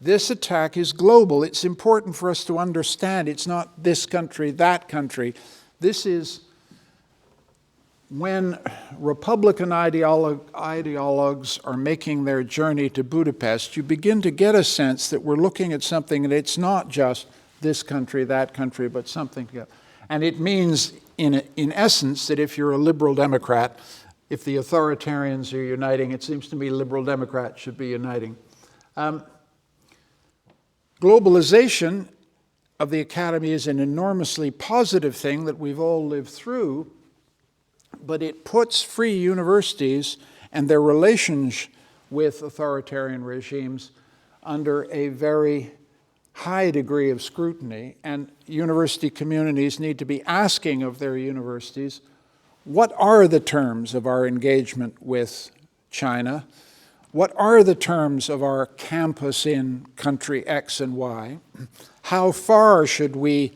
This attack is global. It's important for us to understand it's not this country, that country. This is when Republican ideologues are making their journey to Budapest, you begin to get a sense that we're looking at something, and it's not just this country, that country, but something together. And it means, in essence, that if you're a liberal Democrat, if the authoritarians are uniting, it seems to me liberal Democrats should be uniting. Globalization of the academy is an enormously positive thing that we've all lived through, but it puts free universities and their relations with authoritarian regimes under a very high degree of scrutiny, and university communities need to be asking of their universities, what are the terms of our engagement with China? What are the terms of our campus in country X and Y? How far should we,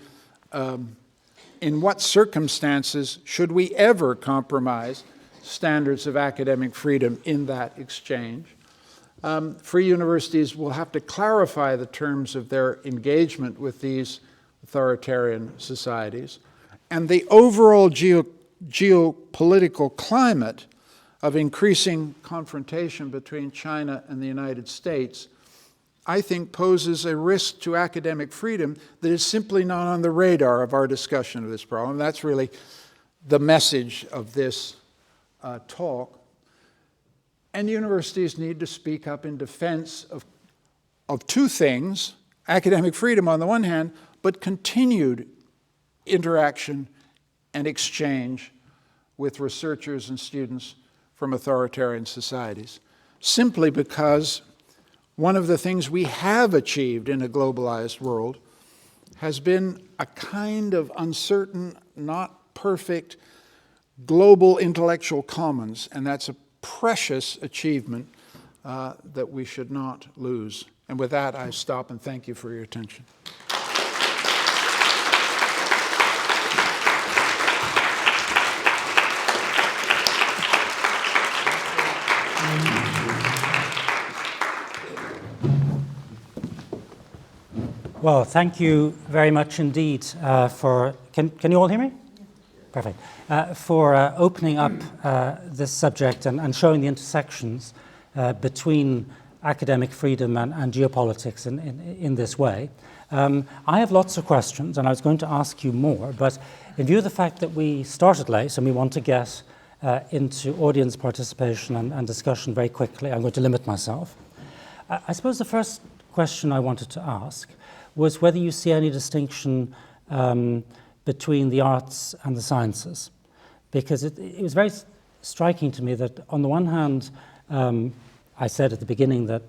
in what circumstances should we ever compromise standards of academic freedom in that exchange? Free universities will have to clarify the terms of their engagement with these authoritarian societies. And the overall geopolitical climate of increasing confrontation between China and the United States, I think, poses a risk to academic freedom that is simply not on the radar of our discussion of this problem. That's really the message of this talk. And universities need to speak up in defense of two things: academic freedom on the one hand, but continued interaction and exchange with researchers and students from authoritarian societies, simply because one of the things we have achieved in a globalized world has been a kind of uncertain, not perfect, global intellectual commons, and that's a precious achievement that we should not lose. And with that, I stop and thank you for your attention. Well, thank you very much indeed for, can you all hear me? Perfect. For opening up this subject and showing the intersections between academic freedom and geopolitics in this way. I have lots of questions, and I was going to ask you more, but in view of the fact that we started late and we want to get into audience participation and discussion very quickly, I'm going to limit myself. I suppose the first question I wanted to ask was whether you see any distinction between the arts and the sciences. Because it was very striking to me that on the one hand, I said at the beginning that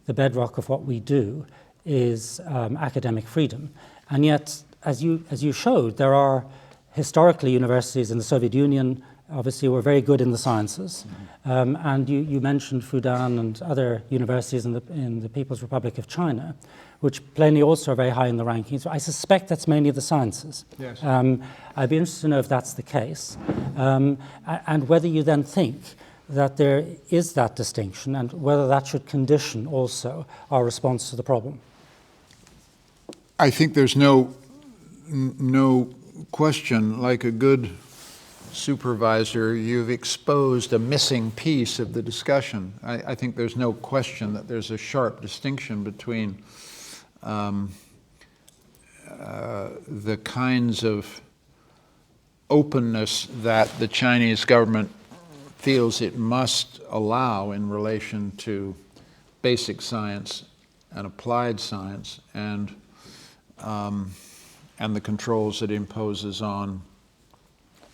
the bedrock of what we do is academic freedom. And yet, as you showed, there are historically universities in the Soviet Union, obviously, were very good in the sciences. And you mentioned Fudan and other universities in the People's Republic of China, which plainly also are very high in the rankings. So I suspect that's mainly the sciences. Yes. I'd be interested to know if that's the case, and whether you then think that there is that distinction and whether that should condition also our response to the problem. I think there's no question, like a good supervisor, you've exposed a missing piece of the discussion. I think there's no question that there's a sharp distinction between the kinds of openness that the Chinese government feels it must allow in relation to basic science and applied science, and the controls it imposes on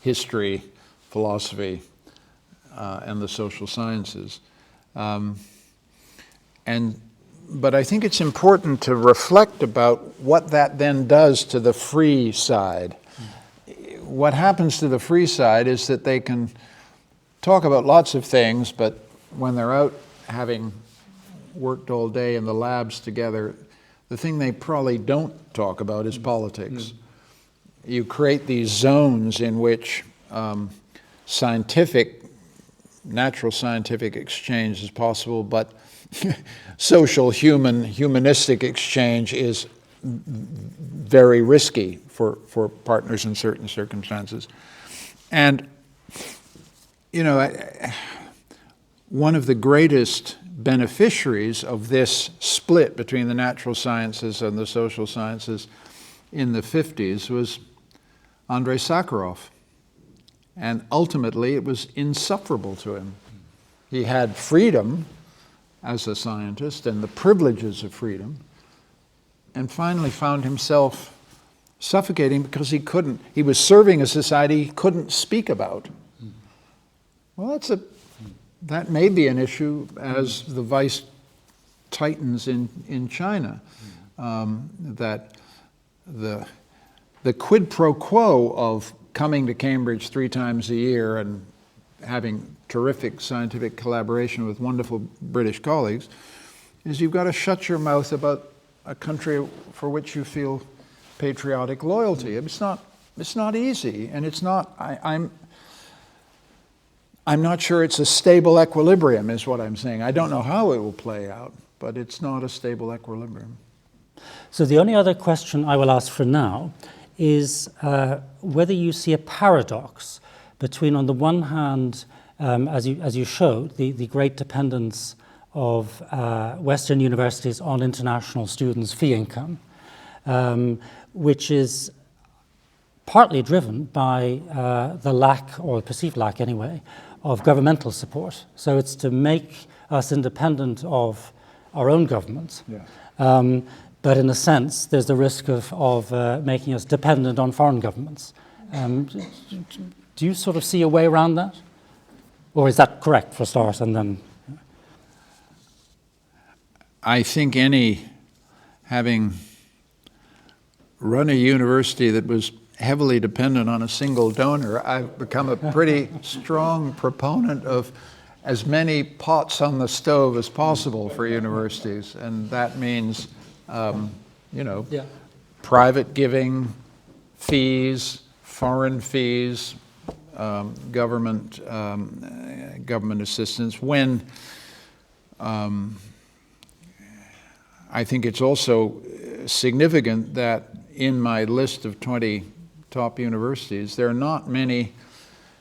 history, philosophy, and the social sciences. But I think it's important to reflect about what that then does to the free side. what happens to the free side is that they can talk about lots of things, but when they're out having worked all day in the labs together, the thing they probably don't talk about is politics. You create these zones in which natural scientific exchange is possible, but social, humanistic exchange is very risky for partners in certain circumstances. And, you know, one of the greatest beneficiaries of this split between the natural sciences and the social sciences in the 50s was Andrei Sakharov. And ultimately, it was insufferable to him. He had freedom as a scientist and the privileges of freedom, and finally found himself suffocating because he was serving a society he couldn't speak about. Well, that may be an issue as the vice tightens in China, that the quid pro quo of coming to Cambridge 3 times a year and having terrific scientific collaboration with wonderful British colleagues is you've got to shut your mouth about a country for which you feel patriotic loyalty. It's not easy, and it's not. I'm not sure it's a stable equilibrium, is what I'm saying. I don't know how it will play out, but it's not a stable equilibrium. So the only other question I will ask for now is whether you see a paradox between, on the one hand, as you showed, the great dependence of Western universities on international students' fee income, which is partly driven by the lack, or perceived lack anyway, of governmental support. So it's to make us independent of our own governments. Yeah. But in a sense, there's the risk of making us dependent on foreign governments. Do you sort of see a way around that? Or is that correct for start, and then? I think having run a university that was heavily dependent on a single donor, I've become a pretty strong proponent of as many pots on the stove as possible for universities, and that means private giving, fees, foreign fees, government assistance. When I think it's also significant that in my list of 20 top universities, there are not many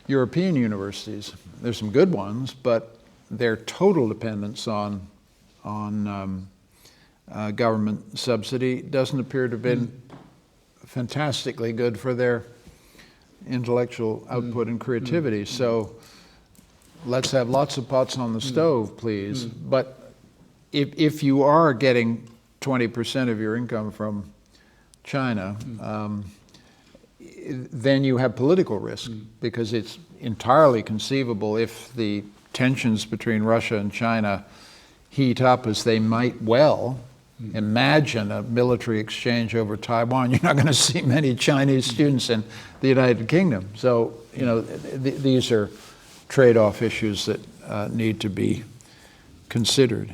European universities. There's some good ones, but their total dependence on government subsidy doesn't appear to have been fantastically good for their intellectual output and creativity. So let's have lots of pots on the stove, please. But if you are getting 20% of your income from China, then you have political risk, because it's entirely conceivable, if the tensions between Russia and China heat up, as they might well, imagine a military exchange over Taiwan, you're not going to see many Chinese students in the United Kingdom. So, these are trade-off issues that need to be considered.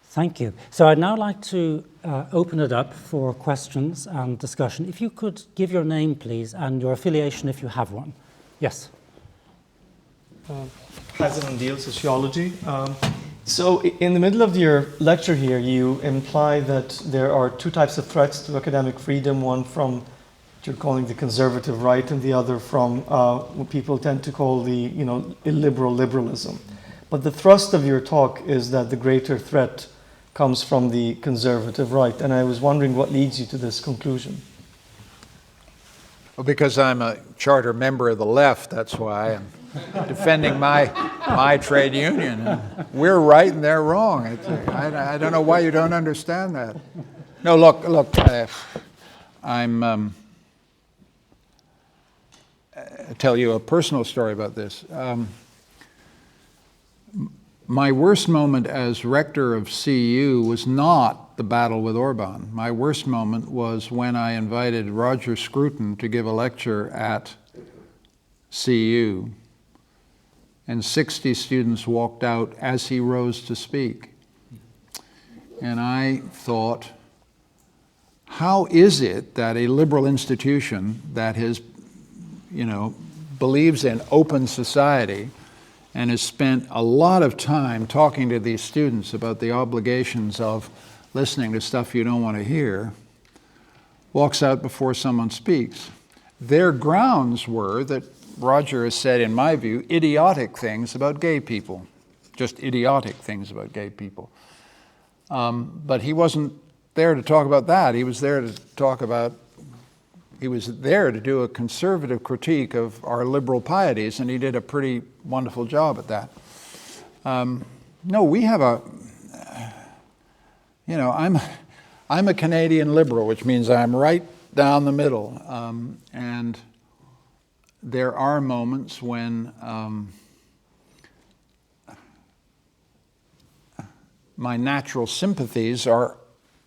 Thank you. So I'd now like to open it up for questions and discussion. If you could give your name, please, and your affiliation if you have one. Yes. President Deal, Sociology. So in the middle of your lecture here, you imply that there are 2 types of threats to academic freedom, one from what you're calling the conservative right, and the other from what people tend to call the illiberal liberalism. But the thrust of your talk is that the greater threat comes from the conservative right, and I was wondering what leads you to this conclusion. Well, because I'm a charter member of the left, that's why I'm defending my trade union. We're right and they're wrong. I don't know why you don't understand that. No, look. I'll tell you a personal story about this. My worst moment as rector of CU was not the battle with Orban. My worst moment was when I invited Roger Scruton to give a lecture at CU, and 60 students walked out as he rose to speak. And I thought, how is it that a liberal institution that has, believes in open society and has spent a lot of time talking to these students about the obligations of listening to stuff you don't want to hear, walks out before someone speaks? Their grounds were that Roger has said, in my view, idiotic things about gay people, just idiotic things about gay people. But he wasn't there to talk about that. He was there to do a conservative critique of our liberal pieties, and he did a pretty wonderful job at that. No, we have I'm a Canadian liberal, which means I'm right down the middle. And there are moments when my natural sympathies are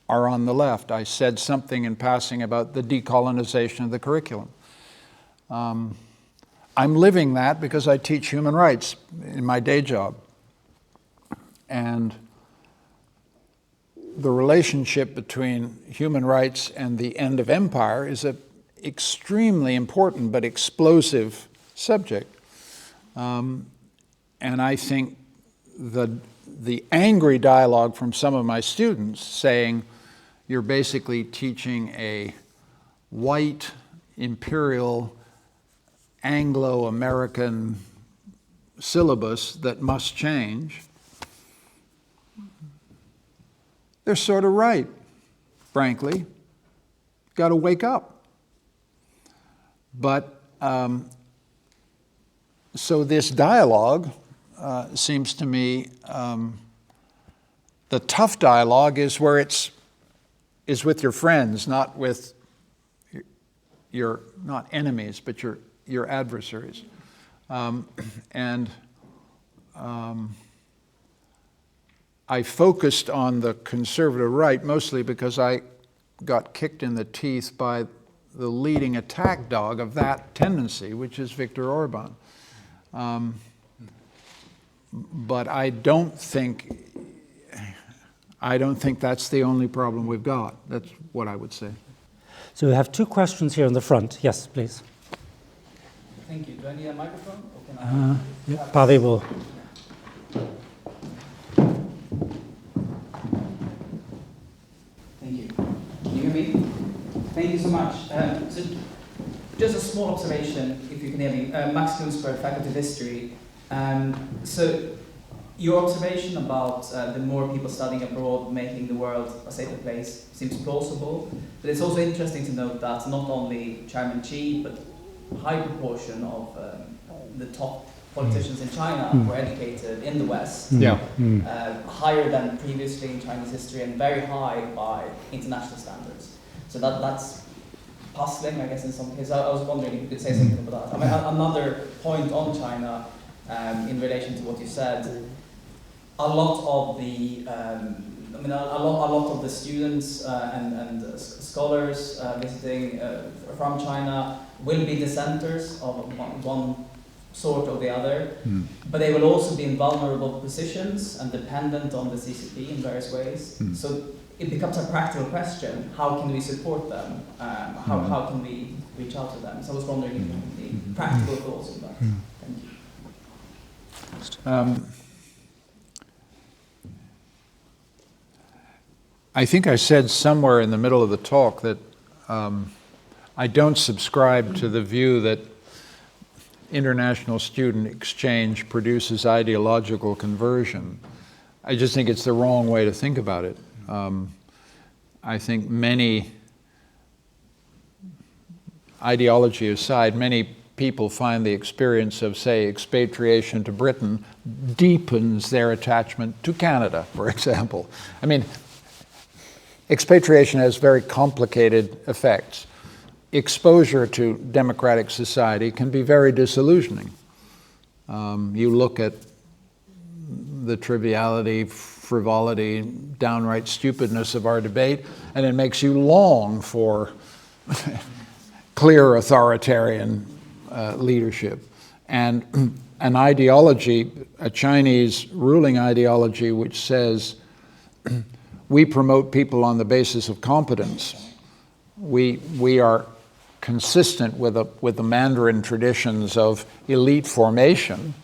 on the left. I said something in passing about the decolonization of the curriculum. I'm living that because I teach human rights in my day job. And the relationship between human rights and the end of empire is an extremely important but explosive subject. And I think the angry dialogue from some of my students saying, you're basically teaching a white, imperial, Anglo-American syllabus that must change, they're sort of right, frankly. Got to wake up. But so this dialogue seems to me, the tough dialogue is where is with your friends, not with your not enemies, but your adversaries. I focused on the conservative right mostly because I got kicked in the teeth by the leading attack dog of that tendency, which is Viktor Orban. But I don't think that's the only problem we've got. That's what I would say. So we have two questions here in the front. Yes, please. Thank you. Do I need a microphone? Or can Pavel will. Thank you. Can you hear me? Thank you so much. So just a small observation, if you can hear me. Max Kunzberg, Faculty of History. So your observation about the more people studying abroad making the world a safer place seems plausible, but it's also interesting to note that not only Chairman Xi, but a high proportion of the top politicians in China were educated in the West, higher than previously in Chinese history and very high by international standards. So that's puzzling, I guess, in some cases. I was wondering if you could say something about that. I mean, another point on China in relation to what you said, a lot of the students and scholars visiting from China will be dissenters of one sort or the other, but they will also be in vulnerable positions and dependent on the CCP in various ways. So it becomes a practical question: how can we support them? How can we reach out to them? So I was wondering if you have any practical thoughts on that. Thank you. I think I said somewhere in the middle of the talk that I don't subscribe to the view that international student exchange produces ideological conversion. I just think it's the wrong way to think about it. I think ideology aside, many people find the experience of, say, expatriation to Britain deepens their attachment to Canada, for example. I mean, expatriation has very complicated effects. Exposure to democratic society can be very disillusioning. You look at the triviality, frivolity, downright stupidness of our debate, and it makes you long for clear authoritarian leadership. And an ideology, a Chinese ruling ideology, which says we promote people on the basis of competence. We are consistent with the Mandarin traditions of elite formation,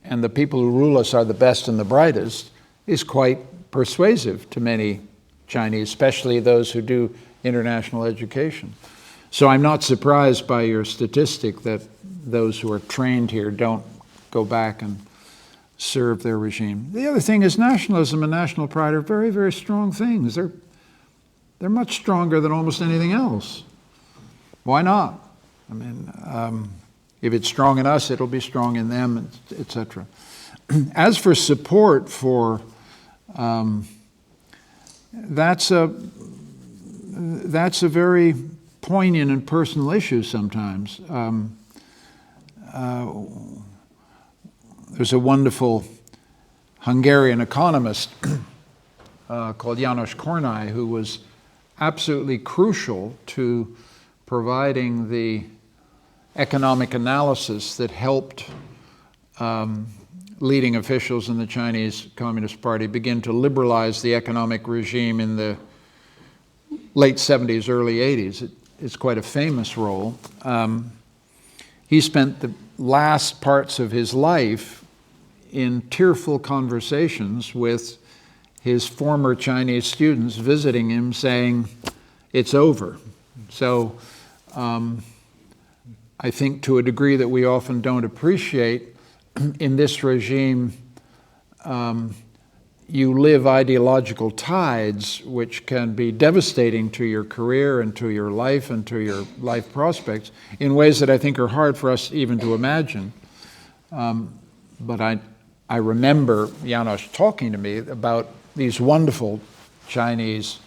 and the people who rule us are the best and the brightest, is quite persuasive to many Chinese, especially those who do international education. So I'm not surprised by your statistic that those who are trained here don't go back and serve their regime. The other thing is nationalism and national pride are very, very strong things. They're much stronger than almost anything else. Why not? I mean, if it's strong in us, it'll be strong in them, etc. As for support for, that's a very poignant and personal issue sometimes. There's a wonderful Hungarian economist called János Kornai, who was absolutely crucial to providing the economic analysis that helped leading officials in the Chinese Communist Party begin to liberalize the economic regime in the late 70s, early 80s. It's quite a famous role. He spent the last parts of his life in tearful conversations with his former Chinese students visiting him saying, it's over. So I think to a degree that we often don't appreciate, in this regime, you live ideological tides which can be devastating to your career and to your life and to your life prospects in ways that I think are hard for us even to imagine. But I remember János talking to me about these wonderful Chinese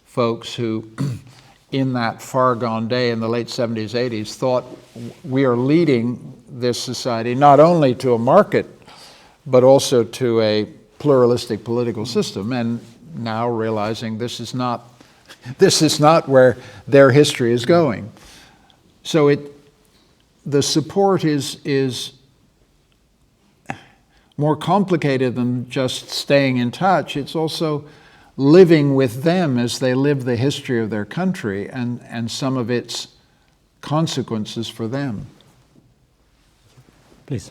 folks who, in that far gone day in the late 70s, 80s, thought we are leading this society not only to a market, but also to a pluralistic political system, and now realizing this is not where their history is going. So the support is more complicated than just staying in touch. It's also living with them as they live the history of their country and some of its consequences for them. Please.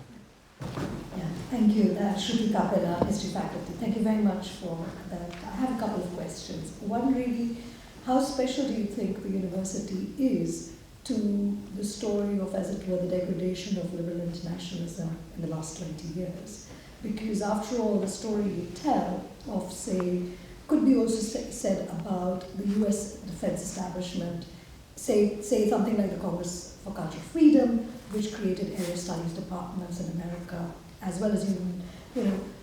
Yeah, thank you. Shruti Kapila, History Faculty. Thank you very much for that. I have a couple of questions. One really, how special do you think the university is to the story of, as it were, the degradation of liberal internationalism in the last 20 years? Because after all, the story you tell of, say, could be also said about the US defense establishment, say something like the Congress for Cultural Freedom, which created area studies departments in America, as well as even,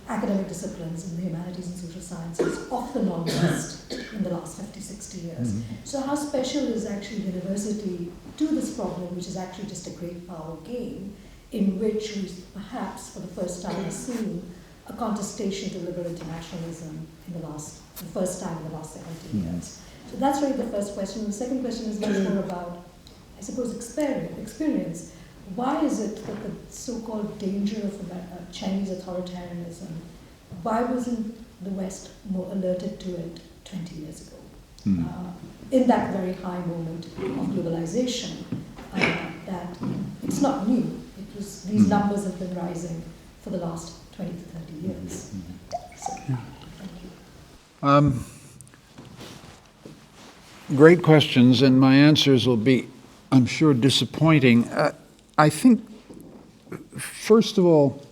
academic disciplines in the humanities and social sciences of the non-West in the last 50, 60 years. Mm-hmm. So how special is actually the university to this problem, which is actually just a great power game, in which we perhaps for the first time have seen a contestation to liberal internationalism in the first time in the last 17 years. So that's really the first question. The second question is much more about, I suppose, experience. Why is it that the so-called danger of Chinese authoritarianism, why wasn't the West more alerted to it 20 years ago? In that very high moment of globalization, that it's not new. These numbers have been rising for the last 20 to 30 years. So, thank you. Great questions, and my answers will be, I'm sure, disappointing. I think, first of all,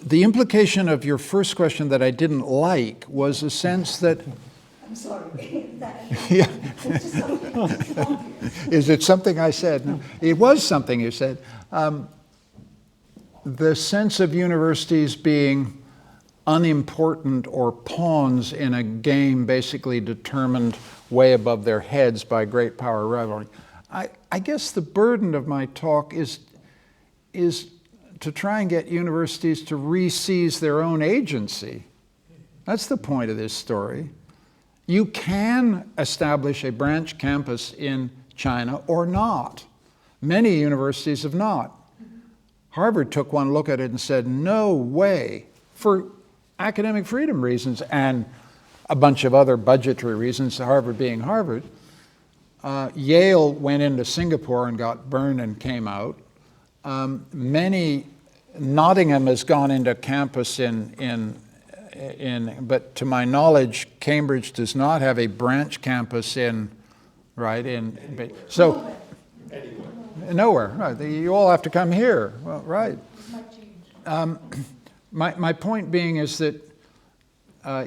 the implication of your first question that I didn't like was a sense that... I'm sorry. Yeah. Is it something I said? No. It was something you said. The sense of universities being unimportant or pawns in a game basically determined way above their heads by great power rivalry. I guess the burden of my talk is is to try and get universities to re-seize their own agency. That's the point of this story. You can establish a branch campus in China or not. Many universities have not. Harvard took one look at it and said, no way, for academic freedom reasons and a bunch of other budgetary reasons, Harvard being Harvard. Yale went into Singapore and got burned and came out. Nottingham has gone into campus but to my knowledge, Cambridge does not have a branch campus so nowhere. Right. You all have to come here. Well, right. My point being is that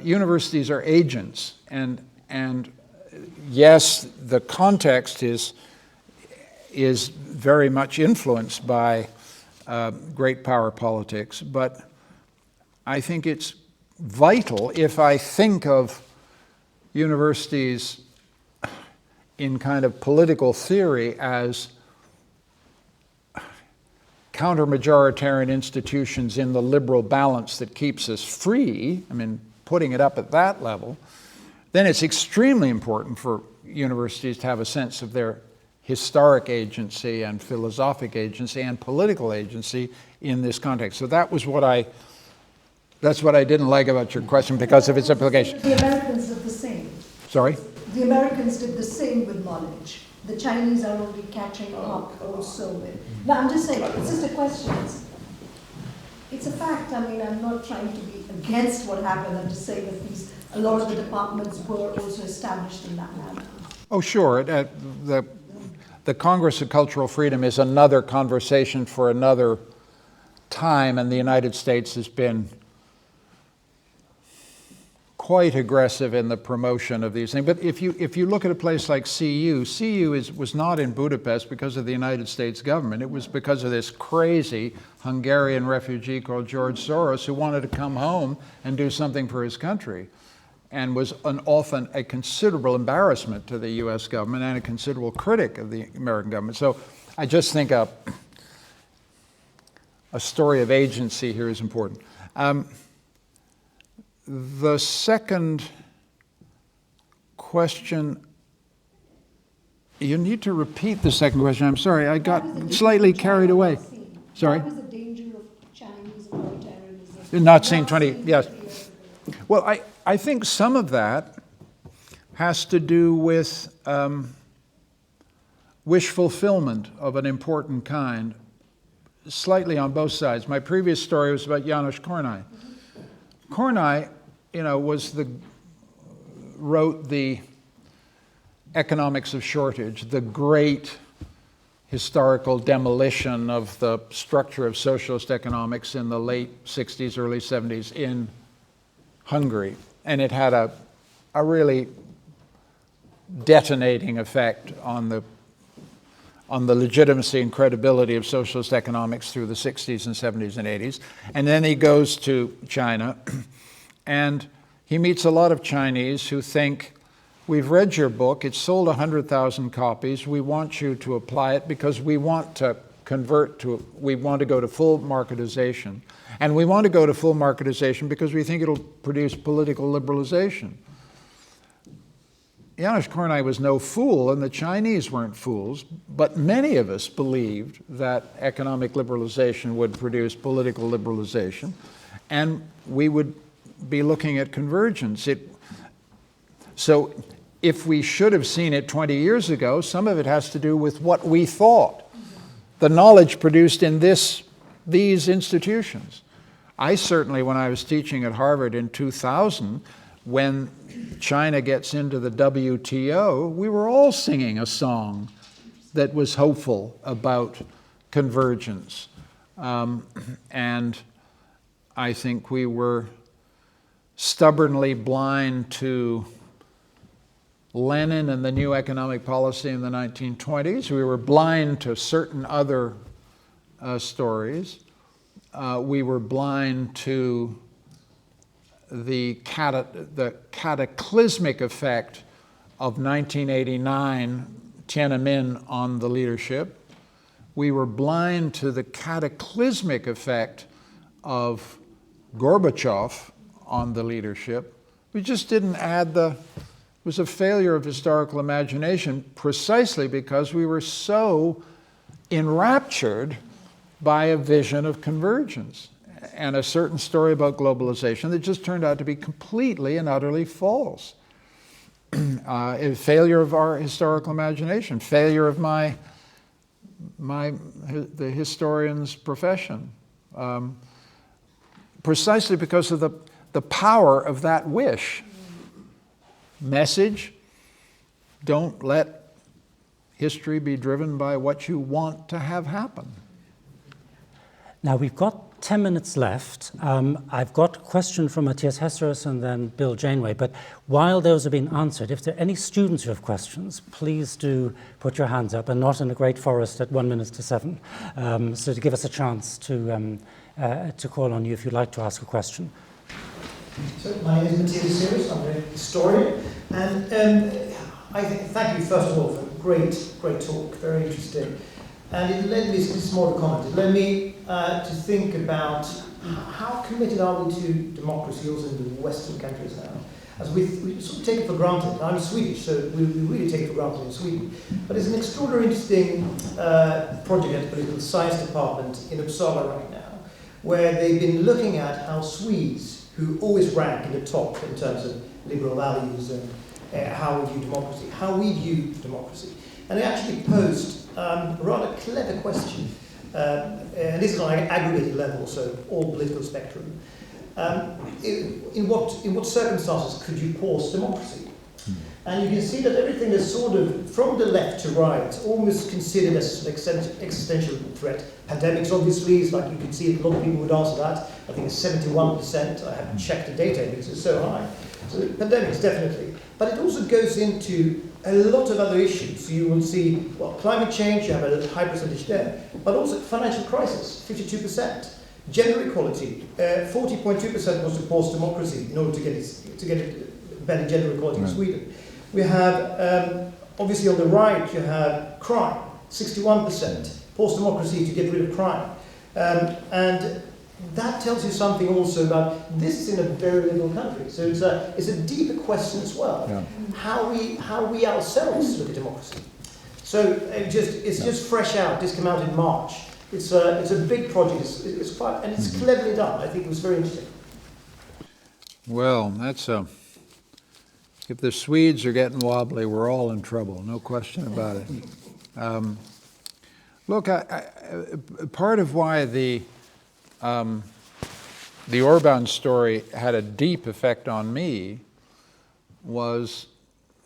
universities are agents, and yes, the context is very much influenced by great power politics, but I think it's vital if I think of universities in kind of political theory as counter-majoritarian institutions in the liberal balance that keeps us free, I mean, putting it up at that level, then it's extremely important for universities to have a sense of their historic agency and philosophic agency and political agency in this context. So that's what I didn't like about your question because of its implication. The Americans did the same. Sorry? The Americans did the same with knowledge. The Chinese are only catching up also with. No, I'm just saying, it's just a question. It's a fact. I mean, I'm not trying to be against what happened. I'm just saying that a lot of the departments were also established in that manner. Oh, sure. The Congress of Cultural Freedom is another conversation for another time, and the United States has been quite aggressive in the promotion of these things. But if you look at a place like CU was not in Budapest because of the United States government. It was because of this crazy Hungarian refugee called George Soros who wanted to come home and do something for his country, and was often a considerable embarrassment to the U.S. government and a considerable critic of the American government. So I just think a story of agency here is important. The second question, you need to repeat the second question. I'm sorry, I got slightly carried away. Sorry? What was the danger of Chinese authoritarianism? Not seen 20, yes. Well, I think some of that has to do with wish fulfillment of an important kind, slightly on both sides. My previous story was about János Kornai. Kornai, wrote the Economics of Shortage, the great historical demolition of the structure of socialist economics in the late 60s, early 70s in Hungary. And it had a really detonating effect on the legitimacy and credibility of socialist economics through the 60s and 70s and 80s. And then he goes to China, and he meets a lot of Chinese who think, we've read your book, it's sold 100,000 copies, we want you to apply it because we want to we want to go to full marketization. And we want to go to full marketization because we think it'll produce political liberalization. János Kornai was no fool, and the Chinese weren't fools, but many of us believed that economic liberalization would produce political liberalization, and we would be looking at convergence. So if we should have seen it 20 years ago, some of it has to do with what we thought, the knowledge produced in these institutions. I certainly, when I was teaching at Harvard in 2000, when China gets into the WTO, we were all singing a song that was hopeful about convergence. And I think we were stubbornly blind to Lenin and the new economic policy in the 1920s. We were blind to certain other stories. We were blind to the cataclysmic effect of 1989 Tiananmen on the leadership. we were blind to the cataclysmic effect of Gorbachev on the leadership. We just didn't add it was a failure of historical imagination precisely because we were so enraptured by a vision of convergence and a certain story about globalization that just turned out to be completely and utterly false. A failure of our historical imagination, failure of the historian's profession, precisely because of the power of that wish. Message: don't let history be driven by what you want to have happen. Now we've got 10 minutes left. I've got a question from Matthias Hesserus and then Bill Janeway, but while those are being answered, if there are any students who have questions, please do put your hands up, and not in a great forest at 1 minute to 7, so to give us a chance to call on you if you'd like to ask a question. So my name is Matthias Hesserus, I'm a historian, and I thank you first of all for a great talk, very interesting. And it led me, this is more of a comment, it led me to think about how committed are we to democracy also in the Western countries now. As we sort of take it for granted. I'm Swedish, so we really take it for granted in Sweden. But it's an extraordinarily interesting project at the Political Science Department in Uppsala right now, where they've been looking at how Swedes, who always rank in the top in terms of liberal values and how we view democracy. And they actually posed a rather clever question, and this is on an aggregated level, so all political spectrum. In what circumstances could you pause democracy? And you can see that everything is sort of, from the left to right, almost considered as an existential threat. Pandemics, obviously, is like you can see a lot of people would answer that. I think it's 71%. I haven't checked the data because it's so high. So pandemics, definitely. But it also goes into a lot of other issues. So you will see, well, climate change, you have a high percentage there, but also financial crisis, 52%. Gender equality, 40.2% was to pause democracy in order to get better gender equality in Sweden. We have, obviously on the right, you have crime, 61%, pause democracy to get rid of crime. And that tells you something also about, this is in a very liberal country, so it's a deeper question as well, how we ourselves look at democracy. So it's just fresh out, this came out in March. It's a big project, it's quite, and it's cleverly done. I think it was very interesting. Well, that's if the Swedes are getting wobbly, we're all in trouble, no question about it. Look, part of why the Orban story had a deep effect on me was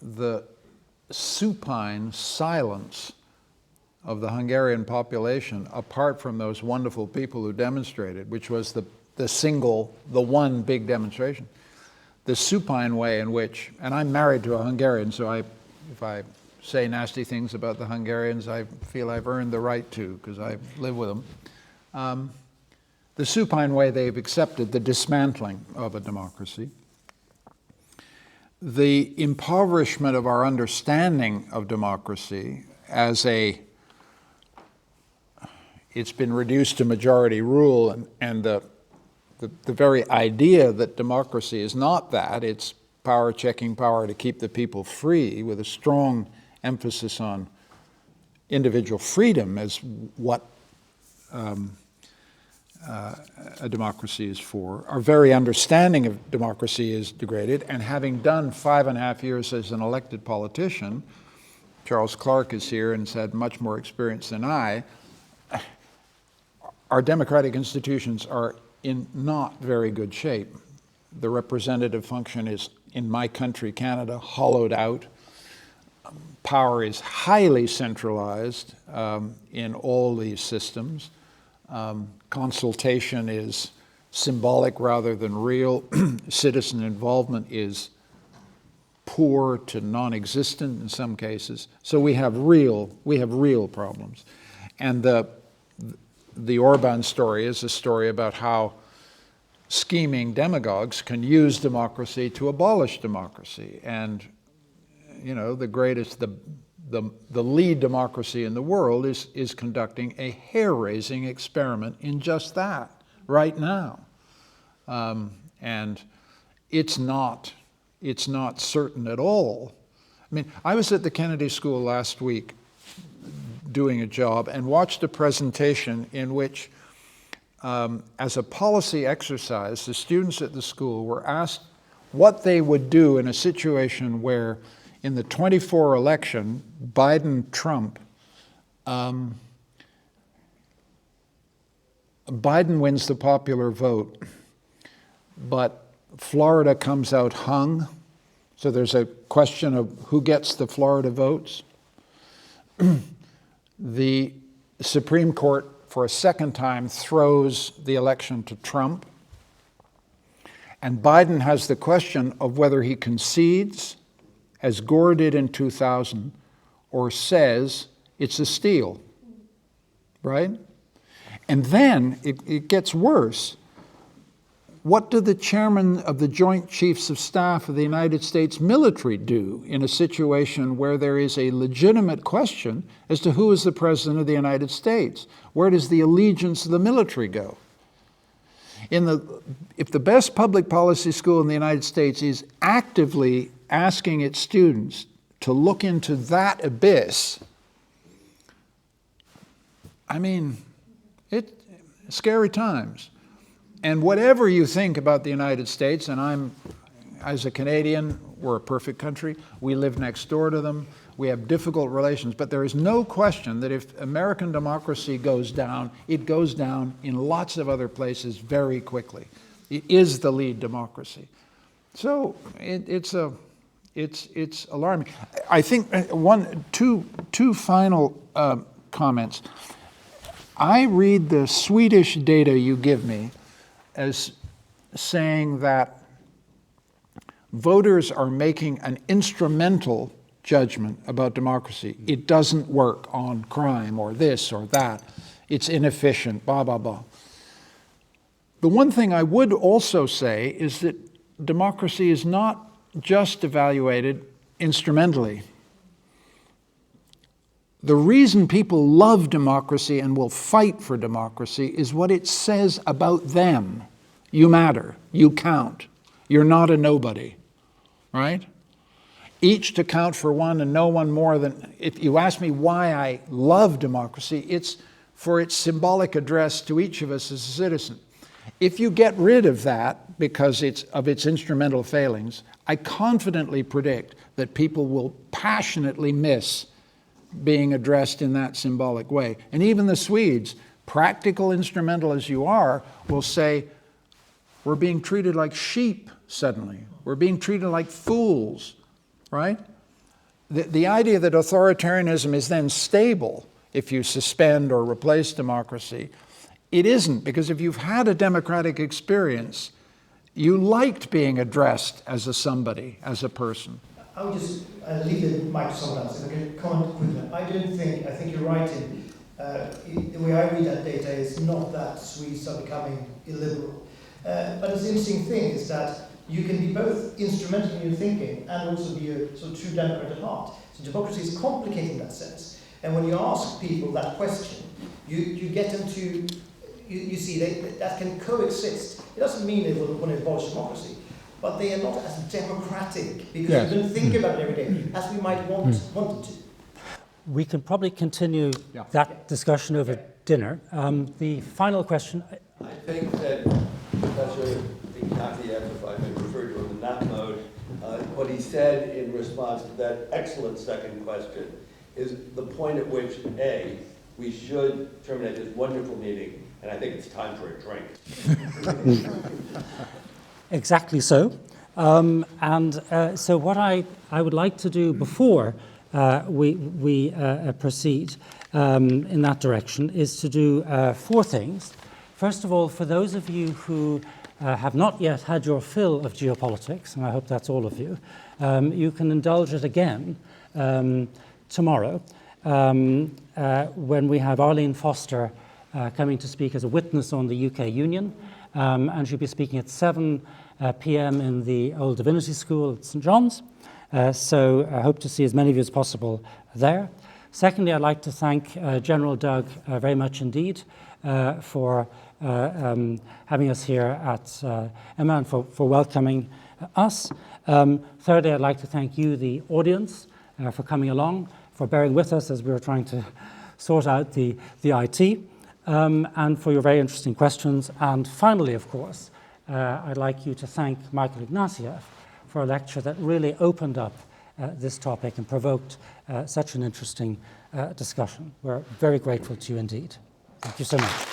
the supine silence of the Hungarian population, apart from those wonderful people who demonstrated, which was the one big demonstration. The supine way in which, and I'm married to a Hungarian, so if I say nasty things about the Hungarians, I feel I've earned the right to, because I live with them. The supine way they've accepted the dismantling of a democracy, the impoverishment of our understanding of democracy as it's been reduced to majority rule, and the very idea that democracy is not that, it's power checking power to keep the people free, with a strong emphasis on individual freedom as what a democracy is for. Our very understanding of democracy is degraded, and having done 5.5 years as an elected politician, Charles Clark is here and has had much more experience than I, our democratic institutions are in not very good shape. The representative function is, in my country, Canada, hollowed out. Power is highly centralized in all these systems. Consultation is symbolic rather than real. Citizen involvement is poor to non-existent in some cases. So we have real problems. And the Orban story is a story about how scheming demagogues can use democracy to abolish democracy. And, you know, the the lead democracy in the world is conducting a hair-raising experiment in just that right now. And it's not certain at all. I mean, I was at the Kennedy School last week doing a job and watched a presentation in which, as a policy exercise, the students at the school were asked what they would do in a situation where, in the 24 election, Biden-Trump, Biden wins the popular vote, but Florida comes out hung. So there's a question of who gets the Florida votes. The Supreme Court, for a second time, throws the election to Trump. And Biden has the question of whether he concedes, as Gore did in 2000, or says it's a steal, right? And then it gets worse. What do the chairman of the Joint Chiefs of Staff of the United States military do in a situation where there is a legitimate question as to who is the president of the United States? Where does the allegiance of the military go? If the best public policy school in the United States is actively asking its students to look into that abyss, I mean, it's scary times. And whatever you think about the United States, and as a Canadian, we're a perfect country. We live next door to them. We have difficult relations. But there is no question that if American democracy goes down, it goes down in lots of other places very quickly. It is the lead democracy. So it's alarming. I think two final comments. I read the Swedish data you give me as saying that voters are making an instrumental judgment about democracy. It doesn't work on crime or this or that. It's inefficient, blah, blah, blah. The one thing I would also say is that democracy is not just evaluated instrumentally. The reason people love democracy and will fight for democracy is what it says about them. You matter. You count. You're not a nobody, right? Each to count for one and no one more than... If you ask me why I love democracy, it's for its symbolic address to each of us as a citizen. If you get rid of that because of its instrumental failings, I confidently predict that people will passionately miss being addressed in that symbolic way. And even the Swedes, practical instrumental as you are, will say, we're being treated like sheep suddenly. We're being treated like fools, right? The idea that authoritarianism is then stable if you suspend or replace democracy, it isn't, because if you've had a democratic experience, you liked being addressed as a somebody, as a person. I would just leave the mic to someone else. If I can comment quickly. I think you're right in the way I read that data is not that Swedes are becoming illiberal. But the interesting thing is that you can be both instrumental in your thinking and also be a sort of true Democrat at heart. So democracy is complicated in that sense. And when you ask people that question, you get them to, you see that can coexist. It doesn't mean they will want to abolish democracy, but they are not as democratic because we don't think about it every day as we might want them to. We can probably continue that discussion over dinner. The final question. I think that Professor Ignatieff, if I may refer to him in that mode, what he said in response to that excellent second question is the point at which, A, we should terminate this wonderful meeting, and I think it's time for a drink. Exactly so. So what I would like to do before we proceed in that direction is to do four things. First of all, for those of you who have not yet had your fill of geopolitics, and I hope that's all of you, you can indulge it again tomorrow when we have Arlene Foster coming to speak as a witness on the UK Union, and she'll be speaking at 7 p.m. in the Old Divinity School at St. John's. So I hope to see as many of you as possible there. Secondly, I'd like to thank General Doug very much indeed for having us here at Emma and for welcoming us. Thirdly, I'd like to thank you, the audience, for coming along, for bearing with us as we were trying to sort out the IT, and for your very interesting questions. And finally, of course, I'd like you to thank Michael Ignatieff for a lecture that really opened up this topic and provoked such an interesting discussion. We're very grateful to you indeed. Thank you so much.